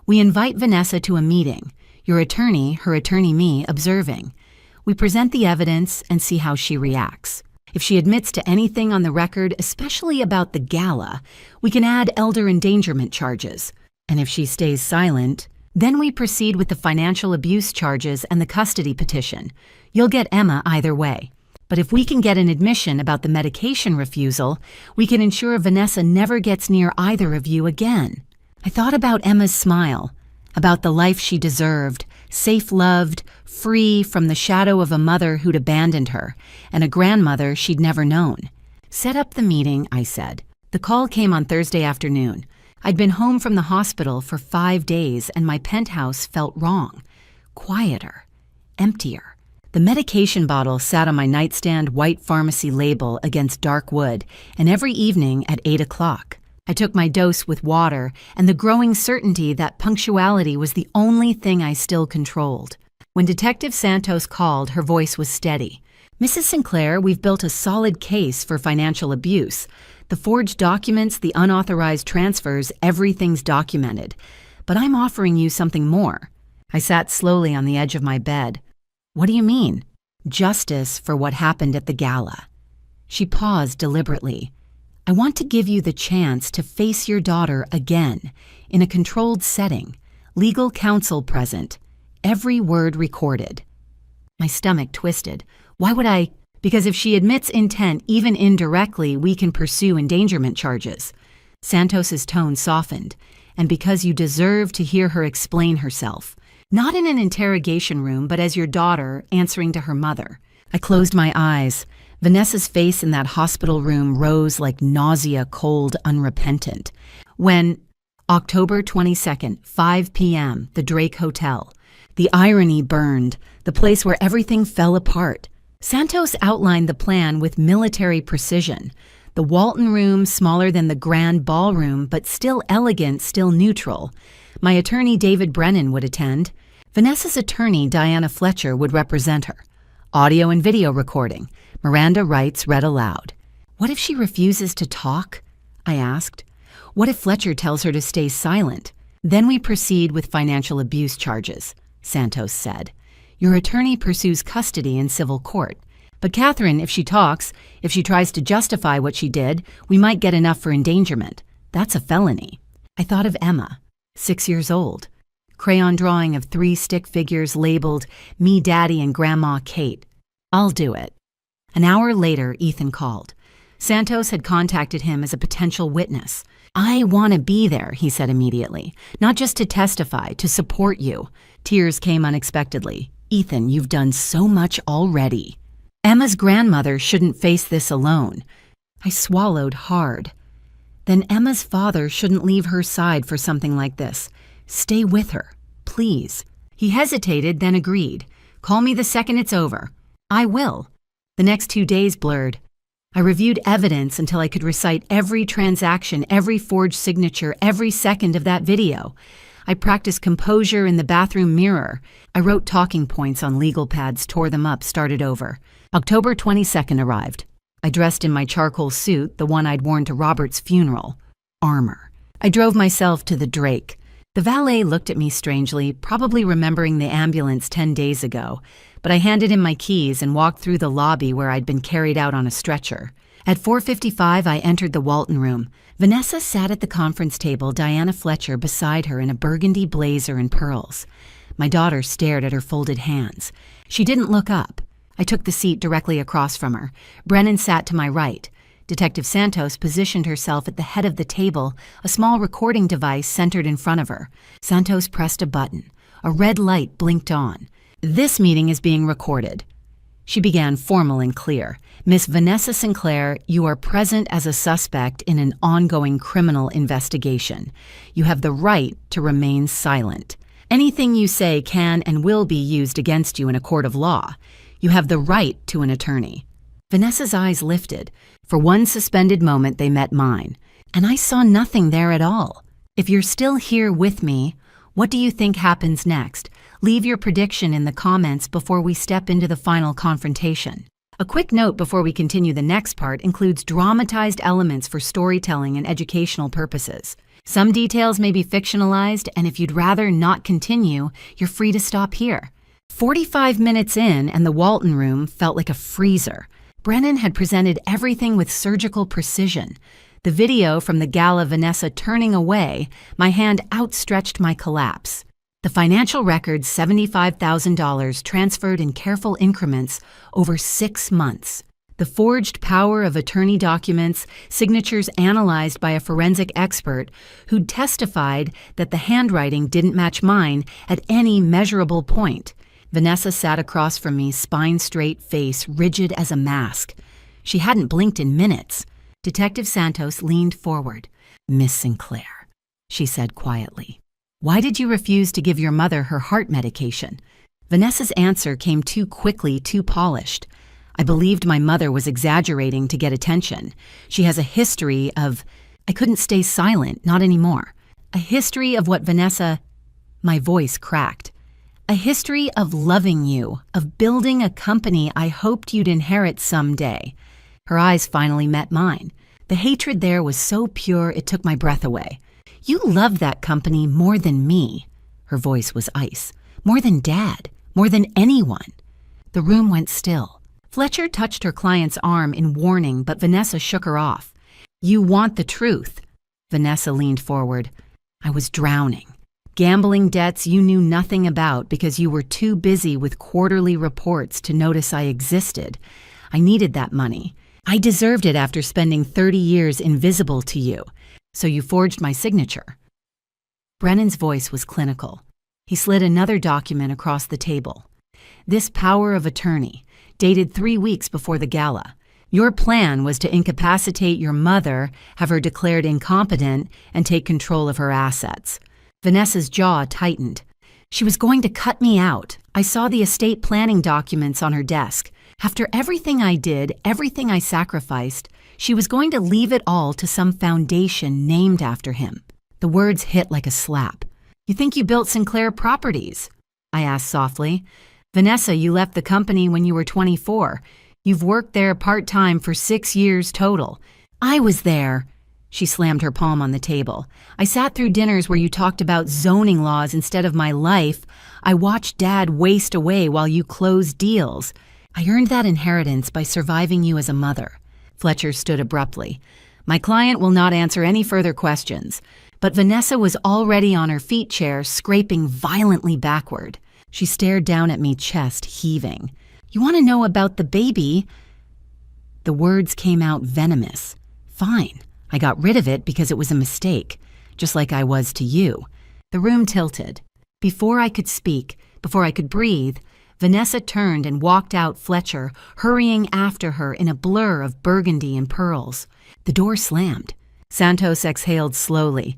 We invite Vanessa to a meeting. Your attorney, her attorney me, observing. We present the evidence and see how she reacts. If she admits to anything on the record, especially about the gala, we can add elder endangerment charges. And if she stays silent, then we proceed with the financial abuse charges and the custody petition. You'll get Emma either way. But if we can get an admission about the medication refusal, we can ensure Vanessa never gets near either of you again. I thought about Emma's smile, about the life she deserved, safe-loved, free from the shadow of a mother who'd abandoned her, and a grandmother she'd never known. Set up the meeting, I said. The call came on Thursday afternoon. I'd been home from the hospital for 5 days, and my penthouse felt wrong. Quieter. Emptier. The medication bottle sat on my nightstand, white pharmacy label against dark wood, and every evening at 8 o'clock. I took my dose with water and the growing certainty that punctuality was the only thing I still controlled. When Detective Santos called, her voice was steady. Mrs. Sinclair, we've built a solid case for financial abuse. The forged documents, the unauthorized transfers, everything's documented. But I'm offering you something more. I sat slowly on the edge of my bed. What do you mean? Justice for what happened at the gala. She paused deliberately. I want to give you the chance to face your daughter again, in a controlled setting, legal counsel present, every word recorded. My stomach twisted. Why would I? Because if she admits intent, even indirectly, we can pursue endangerment charges. Santos's tone softened. And because you deserve to hear her explain herself. Not in an interrogation room, but as your daughter answering to her mother. I closed my eyes. Vanessa's face in that hospital room rose like nausea, cold, unrepentant. When, October 22nd, 5 p.m., the Drake Hotel. The irony burned, the place where everything fell apart. Santos outlined the plan with military precision. The Walton room, smaller than the grand ballroom, but still elegant, still neutral. My attorney, David Brennan, would attend. Vanessa's attorney, Diana Fletcher, would represent her. Audio and video recording. Miranda rights read aloud. What if she refuses to talk? I asked. What if Fletcher tells her to stay silent? Then we proceed with financial abuse charges, Santos said. Your attorney pursues custody in civil court. But Catherine, if she talks, if she tries to justify what she did, we might get enough for endangerment. That's a felony. I thought of Emma, 6 years old. Crayon drawing of 3 stick figures labeled Me, Daddy, and Grandma Kate. I'll do it. An hour later, Ethan called. Santos had contacted him as a potential witness. I want to be there, he said immediately. Not just to testify, to support you. Tears came unexpectedly. Ethan, you've done so much already. Emma's grandmother shouldn't face this alone. I swallowed hard. Then Emma's father shouldn't leave her side for something like this. Stay with her, please. He hesitated, then agreed. Call me the second it's over. I will. The next 2 days blurred. I reviewed evidence until I could recite every transaction, every forged signature, every second of that video. I practiced composure in the bathroom mirror. I wrote talking points on legal pads, tore them up, started over. October 22nd arrived. I dressed in my charcoal suit, the one I'd worn to Robert's funeral. Armor. I drove myself to the Drake. The valet looked at me strangely, probably remembering the ambulance 10 days ago, but I handed him my keys and walked through the lobby where I'd been carried out on a stretcher. At 4:55, I entered the Walton room. Vanessa sat at the conference table, Diana Fletcher beside her in a burgundy blazer and pearls. My daughter stared at her folded hands. She didn't look up. I took the seat directly across from her. Brennan sat to my right. Detective Santos positioned herself at the head of the table, a small recording device centered in front of her. Santos pressed a button. A red light blinked on. This meeting is being recorded. She began formal and clear. Miss Vanessa Sinclair, you are present as a suspect in an ongoing criminal investigation. You have the right to remain silent. Anything you say can and will be used against you in a court of law. You have the right to an attorney. Vanessa's eyes lifted. For one suspended moment, they met mine. And I saw nothing there at all. If you're still here with me, what do you think happens next? Leave your prediction in the comments before we step into the final confrontation. A quick note before we continue: the next part includes dramatized elements for storytelling and educational purposes. Some details may be fictionalized, and if you'd rather not continue, you're free to stop here. 45 minutes in, and the Walton room felt like a freezer. Brennan had presented everything with surgical precision. The video from the gala, Vanessa turning away, my hand outstretched my collapse. The financial records, $75,000 transferred in careful increments over 6 months. The forged power of attorney documents, signatures analyzed by a forensic expert who'd testified that the handwriting didn't match mine at any measurable point. Vanessa sat across from me, spine-straight face rigid as a mask. She hadn't blinked in minutes. Detective Santos leaned forward. "Miss Sinclair," she said quietly, "why did you refuse to give your mother her heart medication?" Vanessa's answer came too quickly, too polished. I believed my mother was exaggerating to get attention. She has a history of... I couldn't stay silent, not anymore. A history of what Vanessa... My voice cracked. A history of loving you, of building a company I hoped you'd inherit someday. Her eyes finally met mine. The hatred there was so pure it took my breath away. "You love that company more than me." Her voice was ice. "More than Dad. More than anyone." The room went still. Fletcher touched her client's arm in warning, but Vanessa shook her off. "You want the truth." Vanessa leaned forward. "I was drowning. Gambling debts you knew nothing about because you were too busy with quarterly reports to notice I existed. I needed that money. I deserved it after spending 30 years invisible to you. So you forged my signature." Brennan's voice was clinical. He slid another document across the table. "This power of attorney, dated 3 weeks before the gala. Your plan was to incapacitate your mother, have her declared incompetent, and take control of her assets." Vanessa's jaw tightened. "She was going to cut me out. I saw the estate planning documents on her desk. After everything I did, everything I sacrificed, she was going to leave it all to some foundation named after him." The words hit like a slap. "You think you built Sinclair Properties?" I asked softly. "Vanessa, you left the company when you were 24. You've worked there part-time for 6 years total." "I was there." She slammed her palm on the table. "I sat through dinners where you talked about zoning laws instead of my life. I watched Dad waste away while you closed deals. I earned that inheritance by surviving you as a mother." Fletcher stood abruptly. "My client will not answer any further questions." But Vanessa was already on her feet chair, scraping violently backward. She stared down at me, chest heaving. "You want to know about the baby?" The words came out venomous. "Fine. I got rid of it because it was a mistake, just like I was to you." The room tilted. Before I could speak, before I could breathe, Vanessa turned and walked out, Fletcher hurrying after her in a blur of burgundy and pearls. The door slammed. Santos exhaled slowly.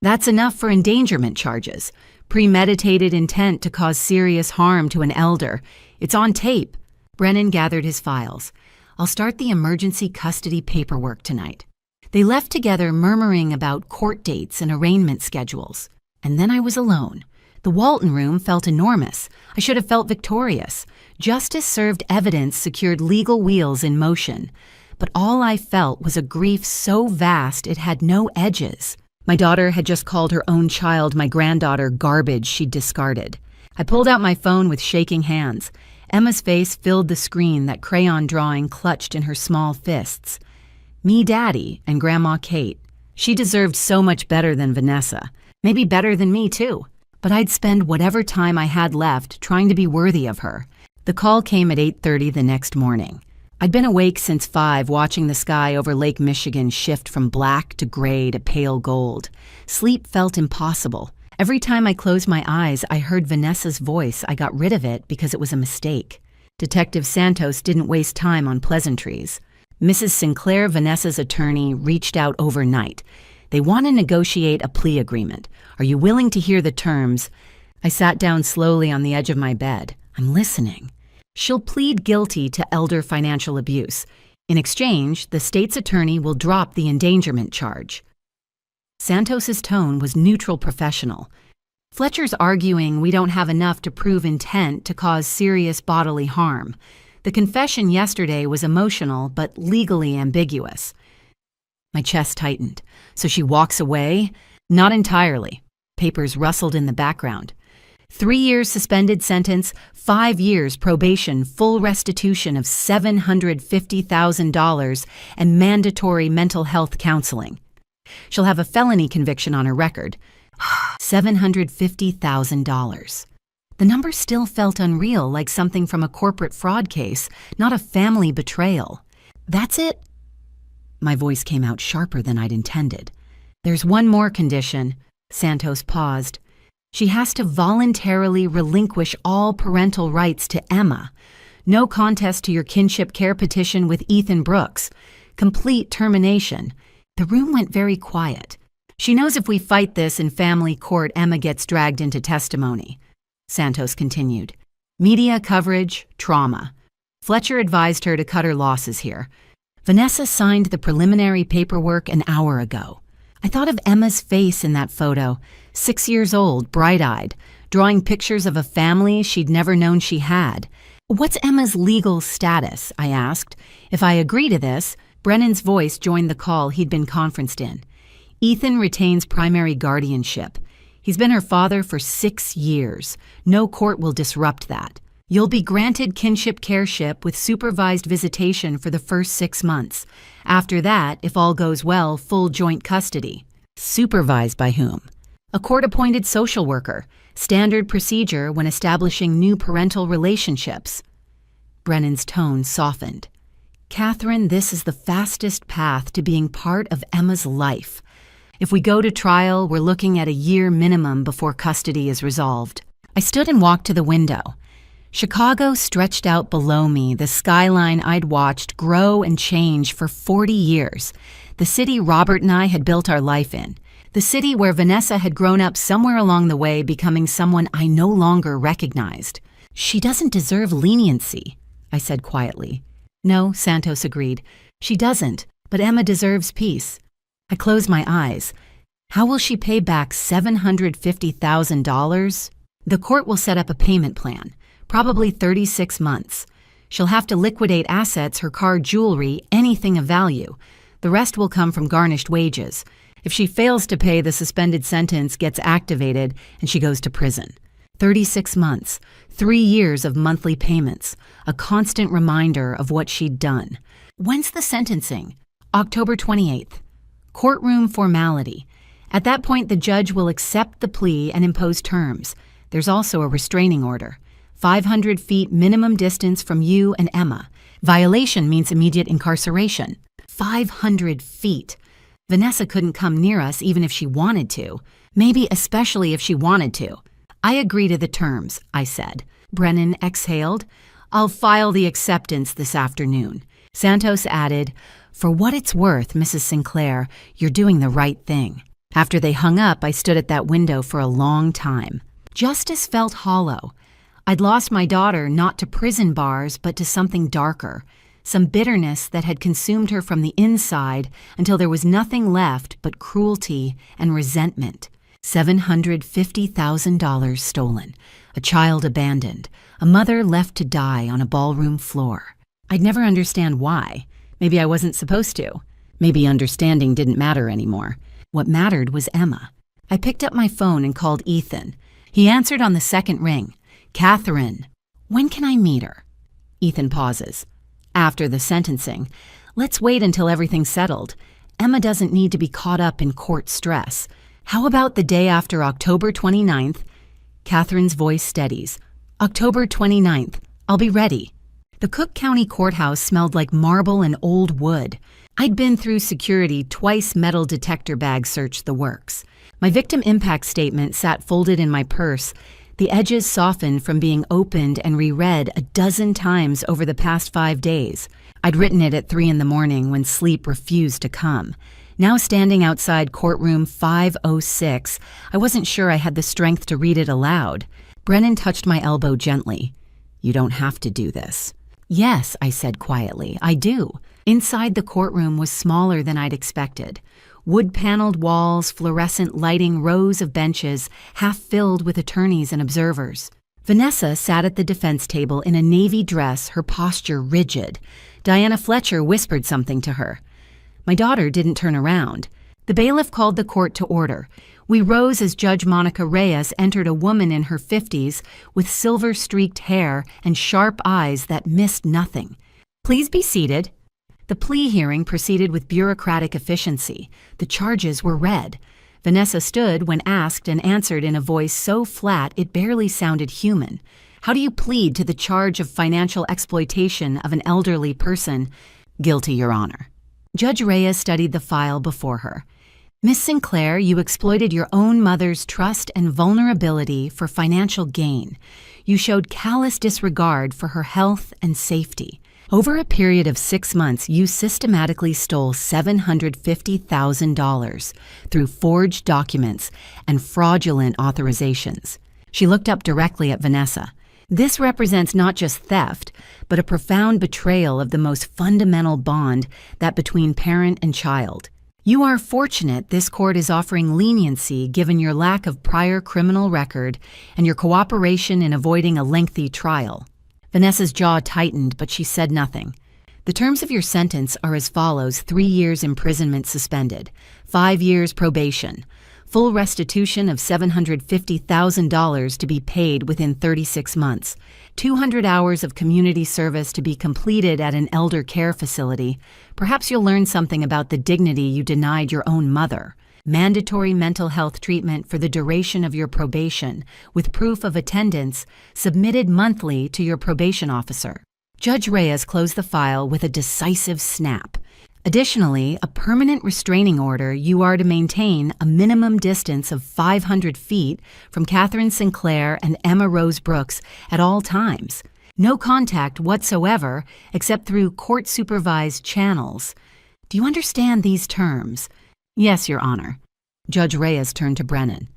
"That's enough for endangerment charges. Premeditated intent to cause serious harm to an elder. It's on tape." Brennan gathered his files. "I'll start the emergency custody paperwork tonight." They left together, murmuring about court dates and arraignment schedules. And then I was alone. The Walton room felt enormous. I should have felt victorious. Justice served evidence secured legal wheels in motion. But all I felt was a grief so vast it had no edges. My daughter had just called her own child, my granddaughter, garbage she'd discarded. I pulled out my phone with shaking hands. Emma's face filled the screen, that crayon drawing clutched in her small fists. Me, Daddy, and Grandma Kate. She deserved so much better than Vanessa. Maybe better than me, too. But I'd spend whatever time I had left trying to be worthy of her. The call came at 8:30 the next morning. I'd been awake since 5, watching the sky over Lake Michigan shift from black to gray to pale gold. Sleep felt impossible. Every time I closed my eyes, I heard Vanessa's voice. I got rid of it because it was a mistake. Detective Santos didn't waste time on pleasantries. Mrs. Sinclair, Vanessa's attorney, reached out overnight. They want to negotiate a plea agreement. Are you willing to hear the terms? I sat down slowly on the edge of my bed. I'm listening. She'll plead guilty to elder financial abuse. In exchange, the state's attorney will drop the endangerment charge. Santos's tone was neutral professional. Fletcher's arguing we don't have enough to prove intent to cause serious bodily harm. The confession yesterday was emotional but legally ambiguous. My chest tightened. So she walks away? Not entirely. Papers rustled in the background. 3 years suspended sentence, 5 years probation, full restitution of $750,000, and mandatory mental health counseling. She'll have a felony conviction on her record. $750,000. The number still felt unreal, like something from a corporate fraud case, not a family betrayal. That's it? My voice came out sharper than I'd intended. There's one more condition. Santos paused. She has to voluntarily relinquish all parental rights to Emma. No contest to your kinship care petition with Ethan Brooks. Complete termination. The room went very quiet. She knows if we fight this in family court, Emma gets dragged into testimony. Santos continued. Media coverage, trauma. Fletcher advised her to cut her losses here. Vanessa signed the preliminary paperwork an hour ago. I thought of Emma's face in that photo, 6 years old, bright-eyed, drawing pictures of a family she'd never known she had. What's Emma's legal status? I asked. If I agree to this, Brennan's voice joined the call he'd been conferenced in. Ethan retains primary guardianship. He's been her father for 6 years. No court will disrupt that. You'll be granted kinship careship with supervised visitation for the first 6 months. After that, if all goes well, full joint custody. Supervised by whom? A court-appointed social worker. Standard procedure when establishing new parental relationships. Brennan's tone softened. Catherine, this is the fastest path to being part of Emma's life. If we go to trial, we're looking at a year minimum before custody is resolved. I stood and walked to the window. Chicago stretched out below me, the skyline I'd watched grow and change for 40 years. The city Robert and I had built our life in. The city where Vanessa had grown up somewhere along the way, becoming someone I no longer recognized. She doesn't deserve leniency, I said quietly. No, Santos agreed. She doesn't, but Emma deserves peace. I closed my eyes. How will she pay back $750,000? The court will set up a payment plan, probably 36 months. She'll have to liquidate assets, her car, jewelry, anything of value. The rest will come from garnished wages. If she fails to pay, the suspended sentence gets activated and she goes to prison. 36 months, 3 years of monthly payments, a constant reminder of what she'd done. When's the sentencing? October 28th. Courtroom formality. At that point, the judge will accept the plea and impose terms. There's also a restraining order. 500 feet minimum distance from you and Emma. Violation means immediate incarceration. 500 feet. Vanessa couldn't come near us even if she wanted to. Maybe especially if she wanted to. I agree to the terms, I said. Brennan exhaled. I'll file the acceptance this afternoon. Santos added, For what it's worth, Mrs. Sinclair, you're doing the right thing. After they hung up, I stood at that window for a long time. Justice felt hollow. I'd lost my daughter not to prison bars, but to something darker. Some bitterness that had consumed her from the inside until there was nothing left but cruelty and resentment. $750,000 stolen. A child abandoned. A mother left to die on a ballroom floor. I'd never understand why. Maybe I wasn't supposed to. Maybe understanding didn't matter anymore. What mattered was Emma. I picked up my phone and called Ethan. He answered on the second ring. Catherine. When can I meet her? Ethan pauses. After the sentencing. Let's wait until everything's settled. Emma doesn't need to be caught up in court stress. How about the day after October 29th? Catherine's voice steadies. October 29th. I'll be ready. The Cook County Courthouse smelled like marble and old wood. I'd been through security twice, metal detector bags searched the works. My victim impact statement sat folded in my purse. The edges softened from being opened and reread a dozen times over the past 5 days. I'd written it at 3 a.m. when sleep refused to come. Now standing outside courtroom 506, I wasn't sure I had the strength to read it aloud. Brennan touched my elbow gently. You don't have to do this. Yes, I said quietly, I do. Inside the courtroom was smaller than I'd expected. Wood-paneled walls, fluorescent lighting, rows of benches, half filled with attorneys and observers. Vanessa sat at the defense table in a navy dress, her posture rigid. Diana Fletcher whispered something to her. My daughter didn't turn around. The bailiff called the court to order. We rose as Judge Monica Reyes entered a woman in her 50s with silver-streaked hair and sharp eyes that missed nothing. Please be seated. The plea hearing proceeded with bureaucratic efficiency. The charges were read. Vanessa stood when asked and answered in a voice so flat it barely sounded human. How do you plead to the charge of financial exploitation of an elderly person? Guilty, Your Honor. Judge Reyes studied the file before her. Miss Sinclair, you exploited your own mother's trust and vulnerability for financial gain. You showed callous disregard for her health and safety. Over a period of 6 months, you systematically stole $750,000 through forged documents and fraudulent authorizations. She looked up directly at Vanessa. This represents not just theft, but a profound betrayal of the most fundamental bond, that between parent and child. You are fortunate this court is offering leniency given your lack of prior criminal record and your cooperation in avoiding a lengthy trial. Vanessa's jaw tightened, but she said nothing. The terms of your sentence are as follows: 3 years imprisonment suspended, 5 years probation, full restitution of $750,000 to be paid within 36 months, 200 hours of community service to be completed at an elder care facility. Perhaps you'll learn something about the dignity you denied your own mother. Mandatory mental health treatment for the duration of your probation, with proof of attendance, submitted monthly to your probation officer. Judge Reyes closed the file with a decisive snap. Additionally, a permanent restraining order. You are to maintain a minimum distance of 500 feet from Catherine Sinclair and Emma Rose Brooks at all times. No contact whatsoever except through court-supervised channels. Do you understand these terms? Yes, Your Honor. Judge Reyes turned to Brennan.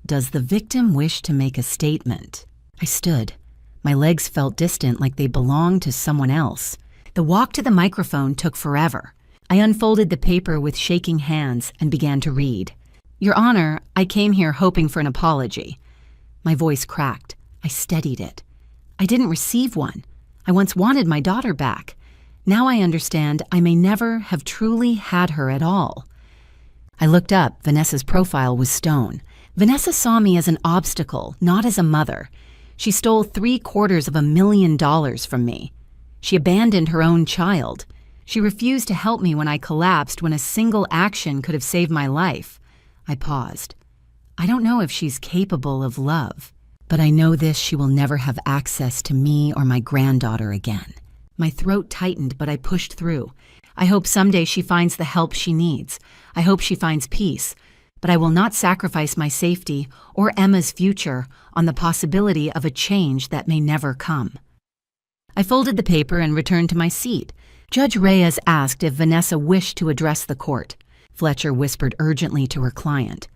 Does the victim wish to make a statement? I stood. My legs felt distant, like they belonged to someone else. The walk to the microphone took forever. I unfolded the paper with shaking hands and began to read. Your Honor, I came here hoping for an apology. My voice cracked. I steadied it. I didn't receive one. I once wanted my daughter back. Now I understand I may never have truly had her at all. I looked up. Vanessa's profile was stone. Vanessa saw me as an obstacle, not as a mother. She stole $750,000 from me. She abandoned her own child. She refused to help me when I collapsed, when a single action could have saved my life. I paused. I don't know if she's capable of love, but I know this: she will never have access to me or my granddaughter again. My throat tightened, but I pushed through. I hope someday she finds the help she needs. I hope she finds peace, but I will not sacrifice my safety or Emma's future on the possibility of a change that may never come. I folded the paper and returned to my seat. Judge Reyes asked if Vanessa wished to address the court. Fletcher whispered urgently to her client.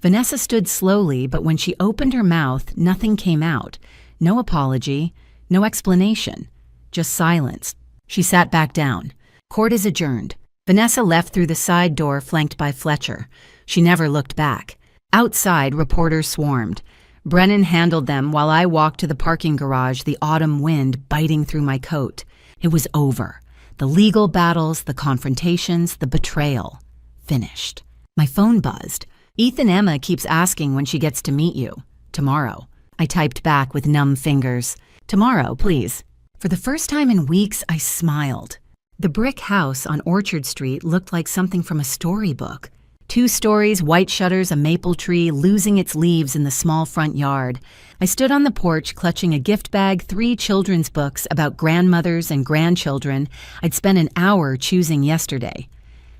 Vanessa stood slowly, but when she opened her mouth, nothing came out. No apology, no explanation, just silence. She sat back down. Court is adjourned. Vanessa left through the side door flanked by Fletcher. She never looked back. Outside, reporters swarmed. Brennan handled them while I walked to the parking garage, the autumn wind biting through my coat. It was over. The legal battles, the confrontations, the betrayal. Finished. My phone buzzed. Ethan Emma keeps asking when she gets to meet you. Tomorrow. I typed back with numb fingers. Tomorrow, please. For the first time in weeks, I smiled. The brick house on Orchard Street looked like something from a storybook. 2 stories, white shutters, a maple tree losing its leaves in the small front yard. I stood on the porch clutching a gift bag, 3 children's books about grandmothers and grandchildren I'd spent an hour choosing yesterday.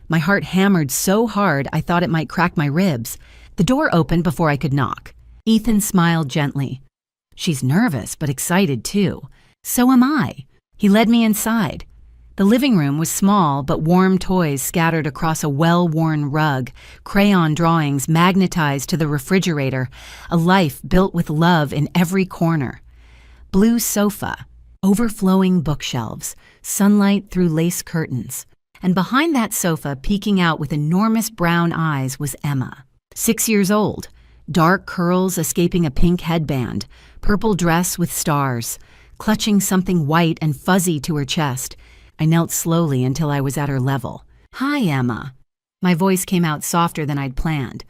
My heart hammered so hard I thought it might crack my ribs. The door opened before I could knock. Ethan smiled gently. She's nervous, but excited too. So am I. He led me inside. The living room was small, but warm toys scattered across a well-worn rug, crayon drawings magnetized to the refrigerator, a life built with love in every corner. Blue sofa, overflowing bookshelves, sunlight through lace curtains. And behind that sofa, peeking out with enormous brown eyes, was Emma. 6 years old, dark curls escaping a pink headband, purple dress with stars, clutching something white and fuzzy to her chest. I knelt slowly until I was at her level. Hi, Emma. My voice came out softer than I'd planned.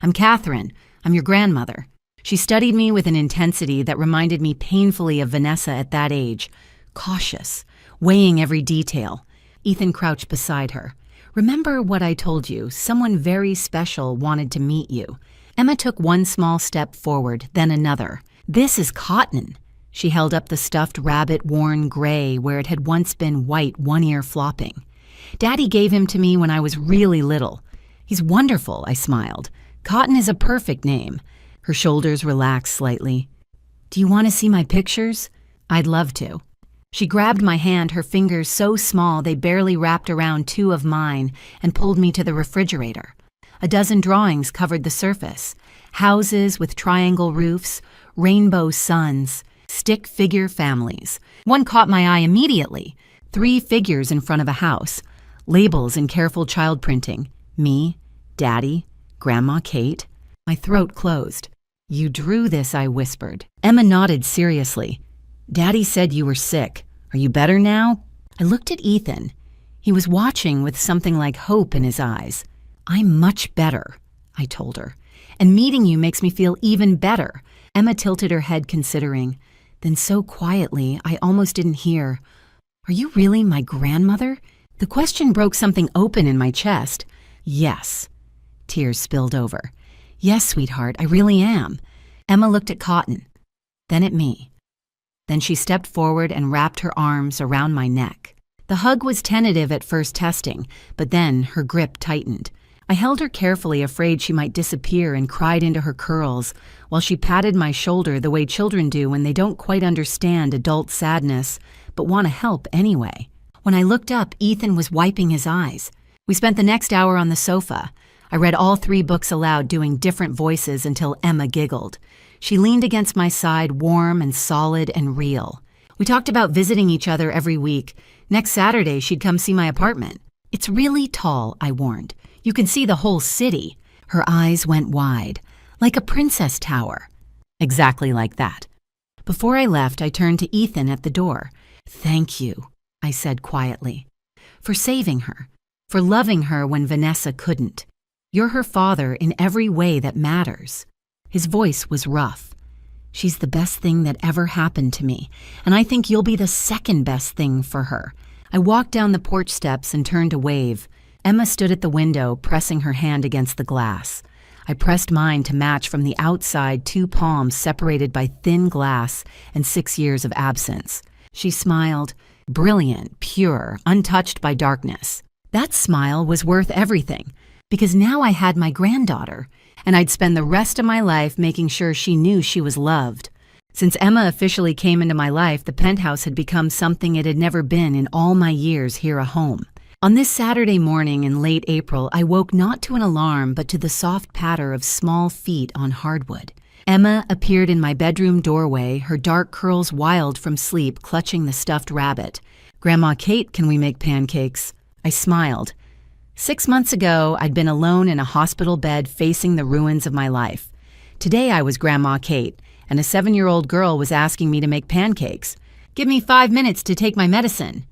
I'm Catherine. I'm your grandmother." She studied me with an intensity that reminded me painfully of Vanessa at that age. Cautious, weighing every detail. Ethan crouched beside her. "Remember what I told you, someone very special wanted to meet you." Emma took one small step forward, then another. "This is cotton." She held up the stuffed rabbit worn gray where it had once been white, one ear flopping. "Daddy gave him to me when I was really little." "He's wonderful," I smiled. "Cotton is a perfect name." Her shoulders relaxed slightly. "Do you want to see my pictures?" "I'd love to." She grabbed my hand, her fingers so small they barely wrapped around two of mine, and pulled me to the refrigerator. A dozen drawings covered the surface. Houses with triangle roofs, rainbow suns, stick figure families. One caught my eye immediately. 3 figures in front of a house. Labels in careful child printing. Me, Daddy, Grandma Kate. My throat closed. "You drew this," I whispered. Emma nodded seriously. "Daddy said you were sick. Are you better now?" I looked at Ethan. He was watching with something like hope in his eyes. "I'm much better," I told her. "And meeting you makes me feel even better." Emma tilted her head considering. Then so quietly, I almost didn't hear. "Are you really my grandmother?" The question broke something open in my chest. "Yes." Tears spilled over. "Yes, sweetheart, I really am." Emma looked at Cotton, then at me. Then she stepped forward and wrapped her arms around my neck. The hug was tentative at first testing, but then her grip tightened. I held her carefully, afraid she might disappear, and cried into her curls, while she patted my shoulder the way children do when they don't quite understand adult sadness, but want to help anyway. When I looked up, Ethan was wiping his eyes. We spent the next hour on the sofa. I read all 3 books aloud, doing different voices until Emma giggled. She leaned against my side, warm and solid and real. We talked about visiting each other every week. Next Saturday, she'd come see my apartment. "It's really tall," I warned. "You can see the whole city." Her eyes went wide, like a princess tower. Exactly like that. Before I left, I turned to Ethan at the door. "Thank you," I said quietly, "for saving her, for loving her when Vanessa couldn't. You're her father in every way that matters." His voice was rough. "She's the best thing that ever happened to me, and I think you'll be the second best thing for her." I walked down the porch steps and turned to wave. Emma stood at the window, pressing her hand against the glass. I pressed mine to match from the outside, 2 palms separated by thin glass and 6 years of absence. She smiled, brilliant, pure, untouched by darkness. That smile was worth everything, because now I had my granddaughter, and I'd spend the rest of my life making sure she knew she was loved. Since Emma officially came into my life, the penthouse had become something it had never been in all my years here at home. On this Saturday morning in late April, I woke not to an alarm but to the soft patter of small feet on hardwood. Emma appeared in my bedroom doorway, her dark curls wild from sleep, clutching the stuffed rabbit. "Grandma Kate, can we make pancakes?" I smiled. 6 months ago, I'd been alone in a hospital bed facing the ruins of my life. Today I was Grandma Kate, and a 7-year-old girl was asking me to make pancakes. "Give me 5 minutes to take my medicine,"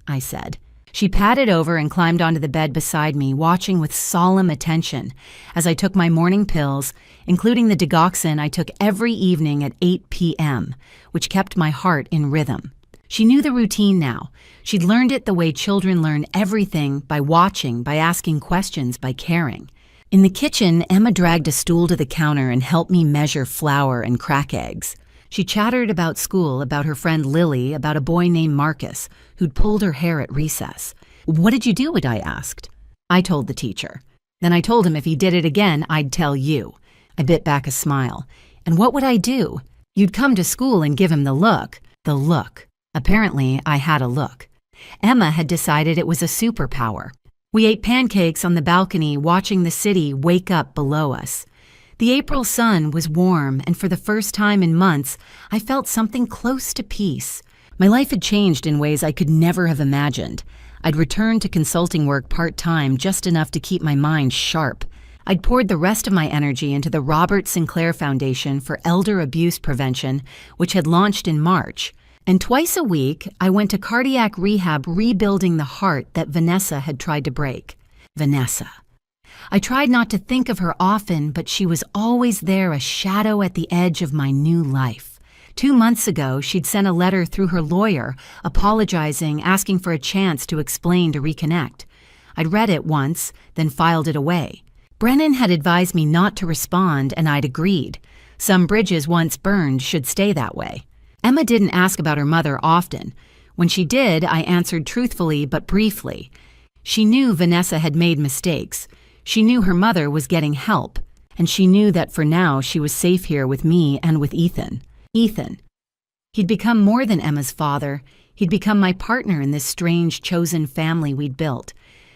I said. She padded over and climbed onto the bed beside me, watching with solemn attention as I took my morning pills, including the digoxin I took every evening at 8 p.m., which kept my heart in rhythm. She knew the routine now. She'd learned it the way children learn everything, by watching, by asking questions, by caring. In the kitchen, Emma dragged a stool to the counter and helped me measure flour and crack eggs. She chattered about school, about her friend Lily, about a boy named Marcus, who'd pulled her hair at recess. "What did you do it?" I asked. I told the teacher. Then I told him if he did it again, I'd tell you. I bit back a smile. "And what would I do?" "You'd come to school and give him the look." The look. Apparently, I had a look. Emma had decided it was a superpower. We ate pancakes on the balcony, watching the city wake up below us. The April sun was warm, and for the first time in months, I felt something close to peace. My life had changed in ways I could never have imagined. I'd returned to consulting work part-time, just enough to keep my mind sharp. I'd poured the rest of my energy into the Robert Sinclair Foundation for Elder Abuse Prevention, which had launched in March. And twice a week, I went to cardiac rehab, rebuilding the heart that Vanessa had tried to break. Vanessa. I tried not to think of her often, but she was always there, a shadow at the edge of my new life. 2 months ago, she'd sent a letter through her lawyer, apologizing, asking for a chance to explain, to reconnect. I'd read it once, then filed it away. Brennan had advised me not to respond, and I'd agreed. Some bridges once burned should stay that way. Emma didn't ask about her mother often. When she did, I answered truthfully but briefly. She knew Vanessa had made mistakes. She knew her mother was getting help, and she knew that for now she was safe here with me and with Ethan. Ethan. He'd become more than Emma's father. He'd become my partner in this strange, chosen family we'd built.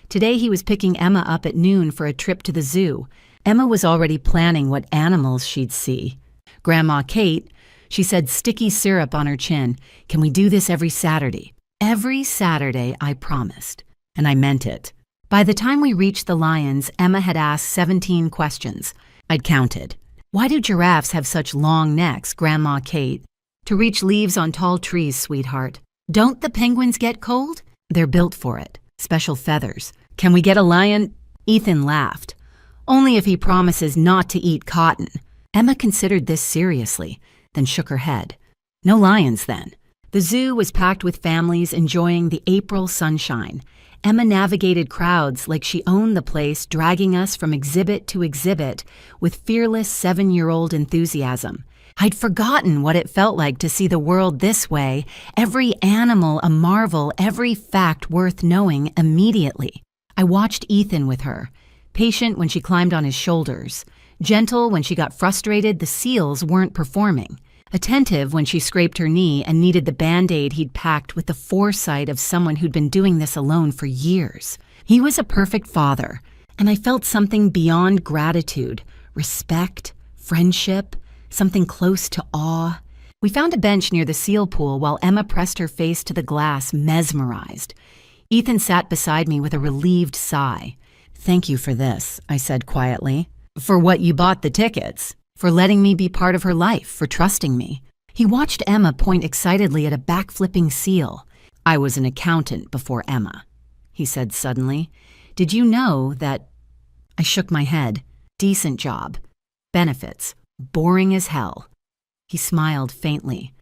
Today he was picking Emma up at noon for a trip to the zoo. Emma was already planning what animals she'd see. Grandma Kate, she said, sticky syrup on her chin, "Can we do this every Saturday?" Every Saturday, I promised. And I meant it. By the time we reached the lions, Emma had asked 17 questions. I'd counted. "Why do giraffes have such long necks, Grandma Kate?" "To reach leaves on tall trees, sweetheart." "Don't the penguins get cold?" "They're built for it. Special feathers." "Can we get a lion?" Ethan laughed. "Only if he promises not to eat cotton." Emma considered this seriously, then shook her head. "No lions, then." The zoo was packed with families enjoying the April sunshine. Emma navigated crowds like she owned the place, dragging us from exhibit to exhibit with fearless 7-year-old enthusiasm. I'd forgotten what it felt like to see the world this way, every animal a marvel, every fact worth knowing immediately. I watched Ethan with her, patient when she climbed on his shoulders, gentle when she got frustrated the seals weren't performing, attentive when she scraped her knee and needed the Band-Aid he'd packed with the foresight of someone who'd been doing this alone for years. He was a perfect father, and I felt something beyond gratitude, respect, friendship, something close to awe. We found a bench near the seal pool while Emma pressed her face to the glass, mesmerized. Ethan sat beside me with a relieved sigh. "Thank you for this," I said quietly. "For what you bought the tickets. For letting me be part of her life, for trusting me." He watched Emma point excitedly at a backflipping seal. "I was an accountant before Emma," he said suddenly. "Did you know that—" I shook my head. "Decent job. Benefits. Boring as hell." He smiled faintly.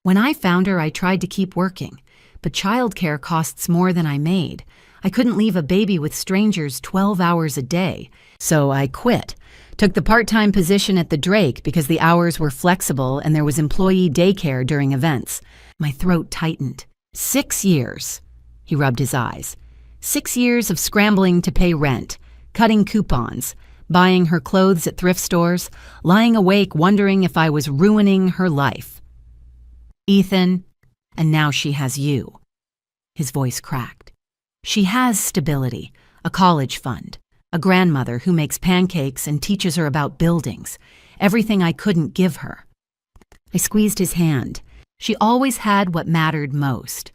"When I found her, I tried to keep working, but childcare costs more than I made. I couldn't leave a baby with strangers 12 hours a day, so I quit. Took the part-time position at the Drake because the hours were flexible and there was employee daycare during events." My throat tightened. 6 years. He rubbed his eyes. 6 years of scrambling to pay rent, cutting coupons, buying her clothes at thrift stores, lying awake wondering if I was ruining her life. "Ethan, and now she has you." His voice cracked. "She has stability, a college fund, a grandmother who makes pancakes and teaches her about buildings, everything I couldn't give her." I squeezed his hand. "She always had what mattered most,"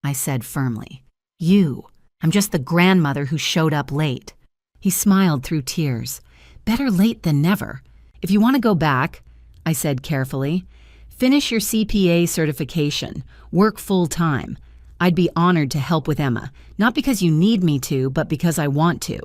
I said firmly. "You. I'm just the grandmother who showed up late." He smiled through tears. "Better late than never. If you want to go back," I said carefully, "finish your CPA certification, work full-time. I'd be honored to help with Emma, not because you need me to, but because I want to.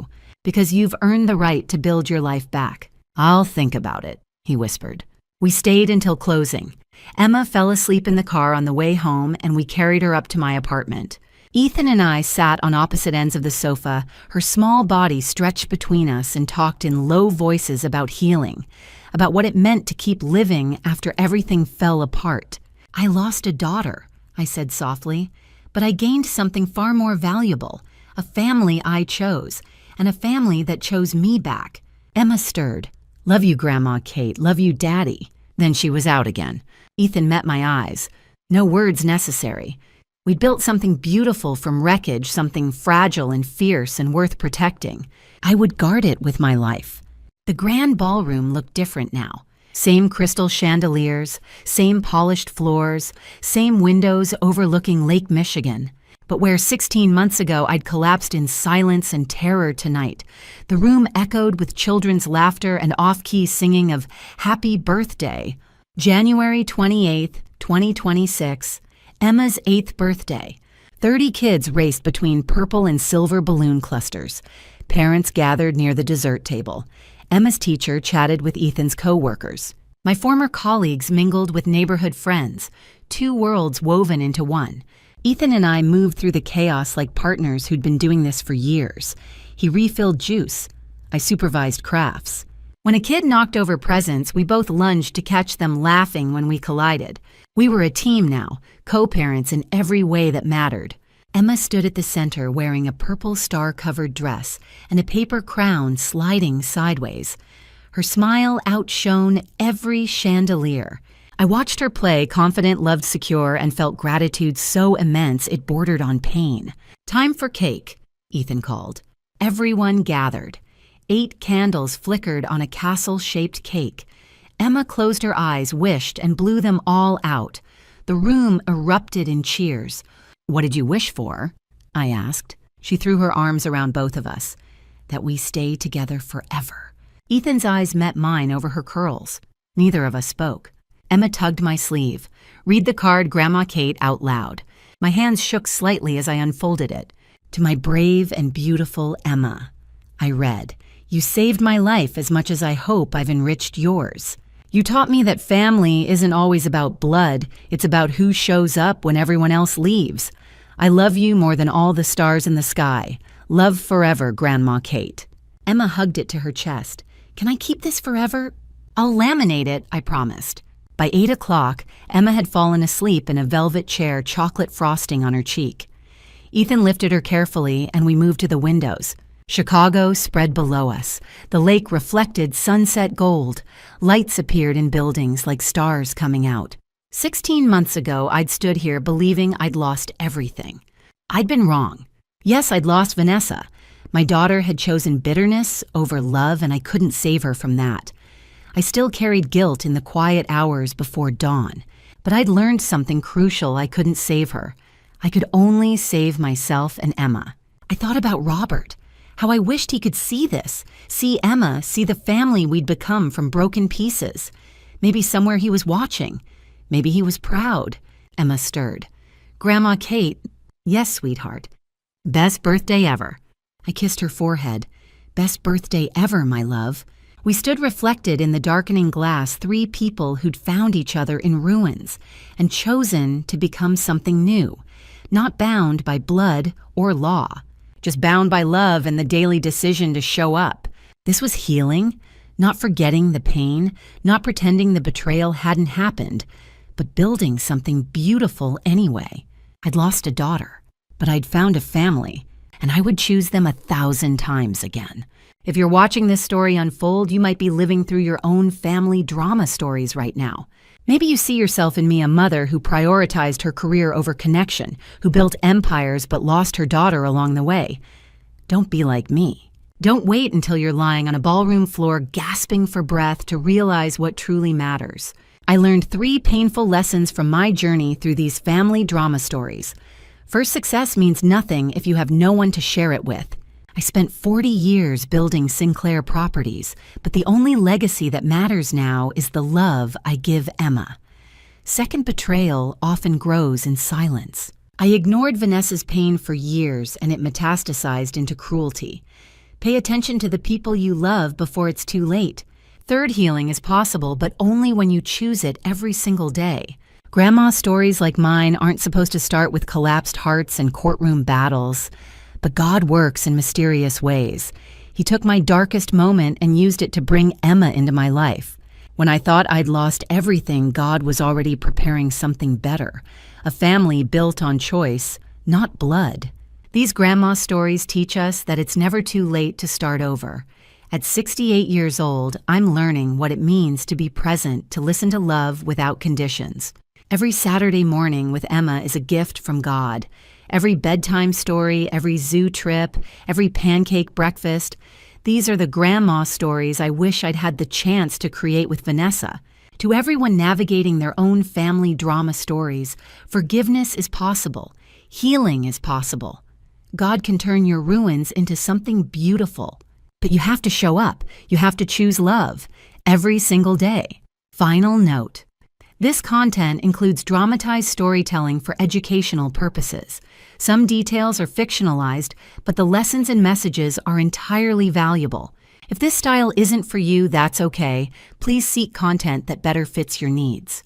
Because you've earned the right to build your life back." "I'll think about it," he whispered. We stayed until closing. Emma fell asleep in the car on the way home, and we carried her up to my apartment. Ethan and I sat on opposite ends of the sofa, her small body stretched between us, and talked in low voices about healing, about what it meant to keep living after everything fell apart. "I lost a daughter," I said softly, "but I gained something far more valuable, a family I chose, and a family that chose me back." Emma stirred. "Love you, Grandma Kate. Love you, Daddy." Then she was out again. Ethan met my eyes. No words necessary. We'd built something beautiful from wreckage, something fragile and fierce and worth protecting. I would guard it with my life. The grand ballroom looked different now. Same crystal chandeliers, same polished floors, same windows overlooking Lake Michigan. But where 16 months ago I'd collapsed in silence and terror tonight, the room echoed with children's laughter and off-key singing of "Happy Birthday." January 28th, 2026, Emma's 8th birthday. 30 kids raced between purple and silver balloon clusters. Parents gathered near the dessert table. Emma's teacher chatted with Ethan's co-workers. My former colleagues mingled with neighborhood friends, two worlds woven into one. Ethan and I moved through the chaos like partners who'd been doing this for years. He refilled juice. I supervised crafts. When a kid knocked over presents, we both lunged to catch them laughing when we collided. We were a team now, co-parents in every way that mattered. Emma stood at the center wearing a purple star-covered dress and a paper crown sliding sideways. Her smile outshone every chandelier. I watched her play confident, loved, secure, and felt gratitude so immense it bordered on pain. "Time for cake," Ethan called. Everyone gathered. 8 candles flickered on a castle-shaped cake. Emma closed her eyes, wished, and blew them all out. The room erupted in cheers. "What did you wish for?" I asked. She threw her arms around both of us. "That we stay together forever." Ethan's eyes met mine over her curls. Neither of us spoke. Emma tugged my sleeve. "Read the card Grandma Kate out loud." My hands shook slightly as I unfolded it. "To my brave and beautiful Emma," I read. "You saved my life as much as I hope I've enriched yours. You taught me that family isn't always about blood, it's about who shows up when everyone else leaves. I love you more than all the stars in the sky. Love forever, Grandma Kate." Emma hugged it to her chest. "Can I keep this forever?" "I'll laminate it," I promised. By 8 o'clock, Emma had fallen asleep in a velvet chair, chocolate frosting on her cheek. Ethan lifted her carefully, and we moved to the windows. Chicago spread below us. The lake reflected sunset gold. Lights appeared in buildings like stars coming out. 16 months ago, I'd stood here believing I'd lost everything. I'd been wrong. Yes, I'd lost Vanessa. My daughter had chosen bitterness over love, and I couldn't save her from that. I still carried guilt in the quiet hours before dawn. But I'd learned something crucial. I couldn't save her. I could only save myself and Emma. I thought about Robert. How I wished he could see this, see Emma, see the family we'd become from broken pieces. Maybe somewhere he was watching. Maybe he was proud. Emma stirred. "Grandma Kate." "Yes, sweetheart." "Best birthday ever." I kissed her forehead. "Best birthday ever, my love." We stood reflected in the darkening glass, 3 people who'd found each other in ruins and chosen to become something new, not bound by blood or law. Just bound by love and the daily decision to show up. This was healing, not forgetting the pain, not pretending the betrayal hadn't happened, but building something beautiful anyway. I'd lost a daughter, but I'd found a family, and I would choose them 1,000 times again. If you're watching this story unfold, you might be living through your own family drama stories right now. Maybe you see yourself in me, a mother who prioritized her career over connection, who built empires but lost her daughter along the way. Don't be like me. Don't wait until you're lying on a ballroom floor gasping for breath to realize what truly matters. I learned 3 painful lessons from my journey through these family drama stories. First, success means nothing if you have no one to share it with. I spent 40 years building Sinclair properties, but the only legacy that matters now is the love I give Emma. Second, betrayal often grows in silence. I ignored Vanessa's pain for years, and it metastasized into cruelty. Pay attention to the people you love before it's too late. Third, healing is possible, but only when you choose it every single day. Grandma stories like mine aren't supposed to start with collapsed hearts and courtroom battles. But God works in mysterious ways. He took my darkest moment and used it to bring Emma into my life. When I thought I'd lost everything, God was already preparing something better. A family built on choice, not blood. These grandma stories teach us that it's never too late to start over. At 68 years old, I'm learning what it means to be present, to listen to love without conditions. Every Saturday morning with Emma is a gift from God. Every bedtime story, every zoo trip, every pancake breakfast. These are the grandma stories I wish I'd had the chance to create with Vanessa. To everyone navigating their own family drama stories, forgiveness is possible. Healing is possible. God can turn your ruins into something beautiful. But you have to show up. You have to choose love every single day. Final note. This content includes dramatized storytelling for educational purposes. Some details are fictionalized, but the lessons and messages are entirely valuable. If this style isn't for you, that's okay. Please seek content that better fits your needs.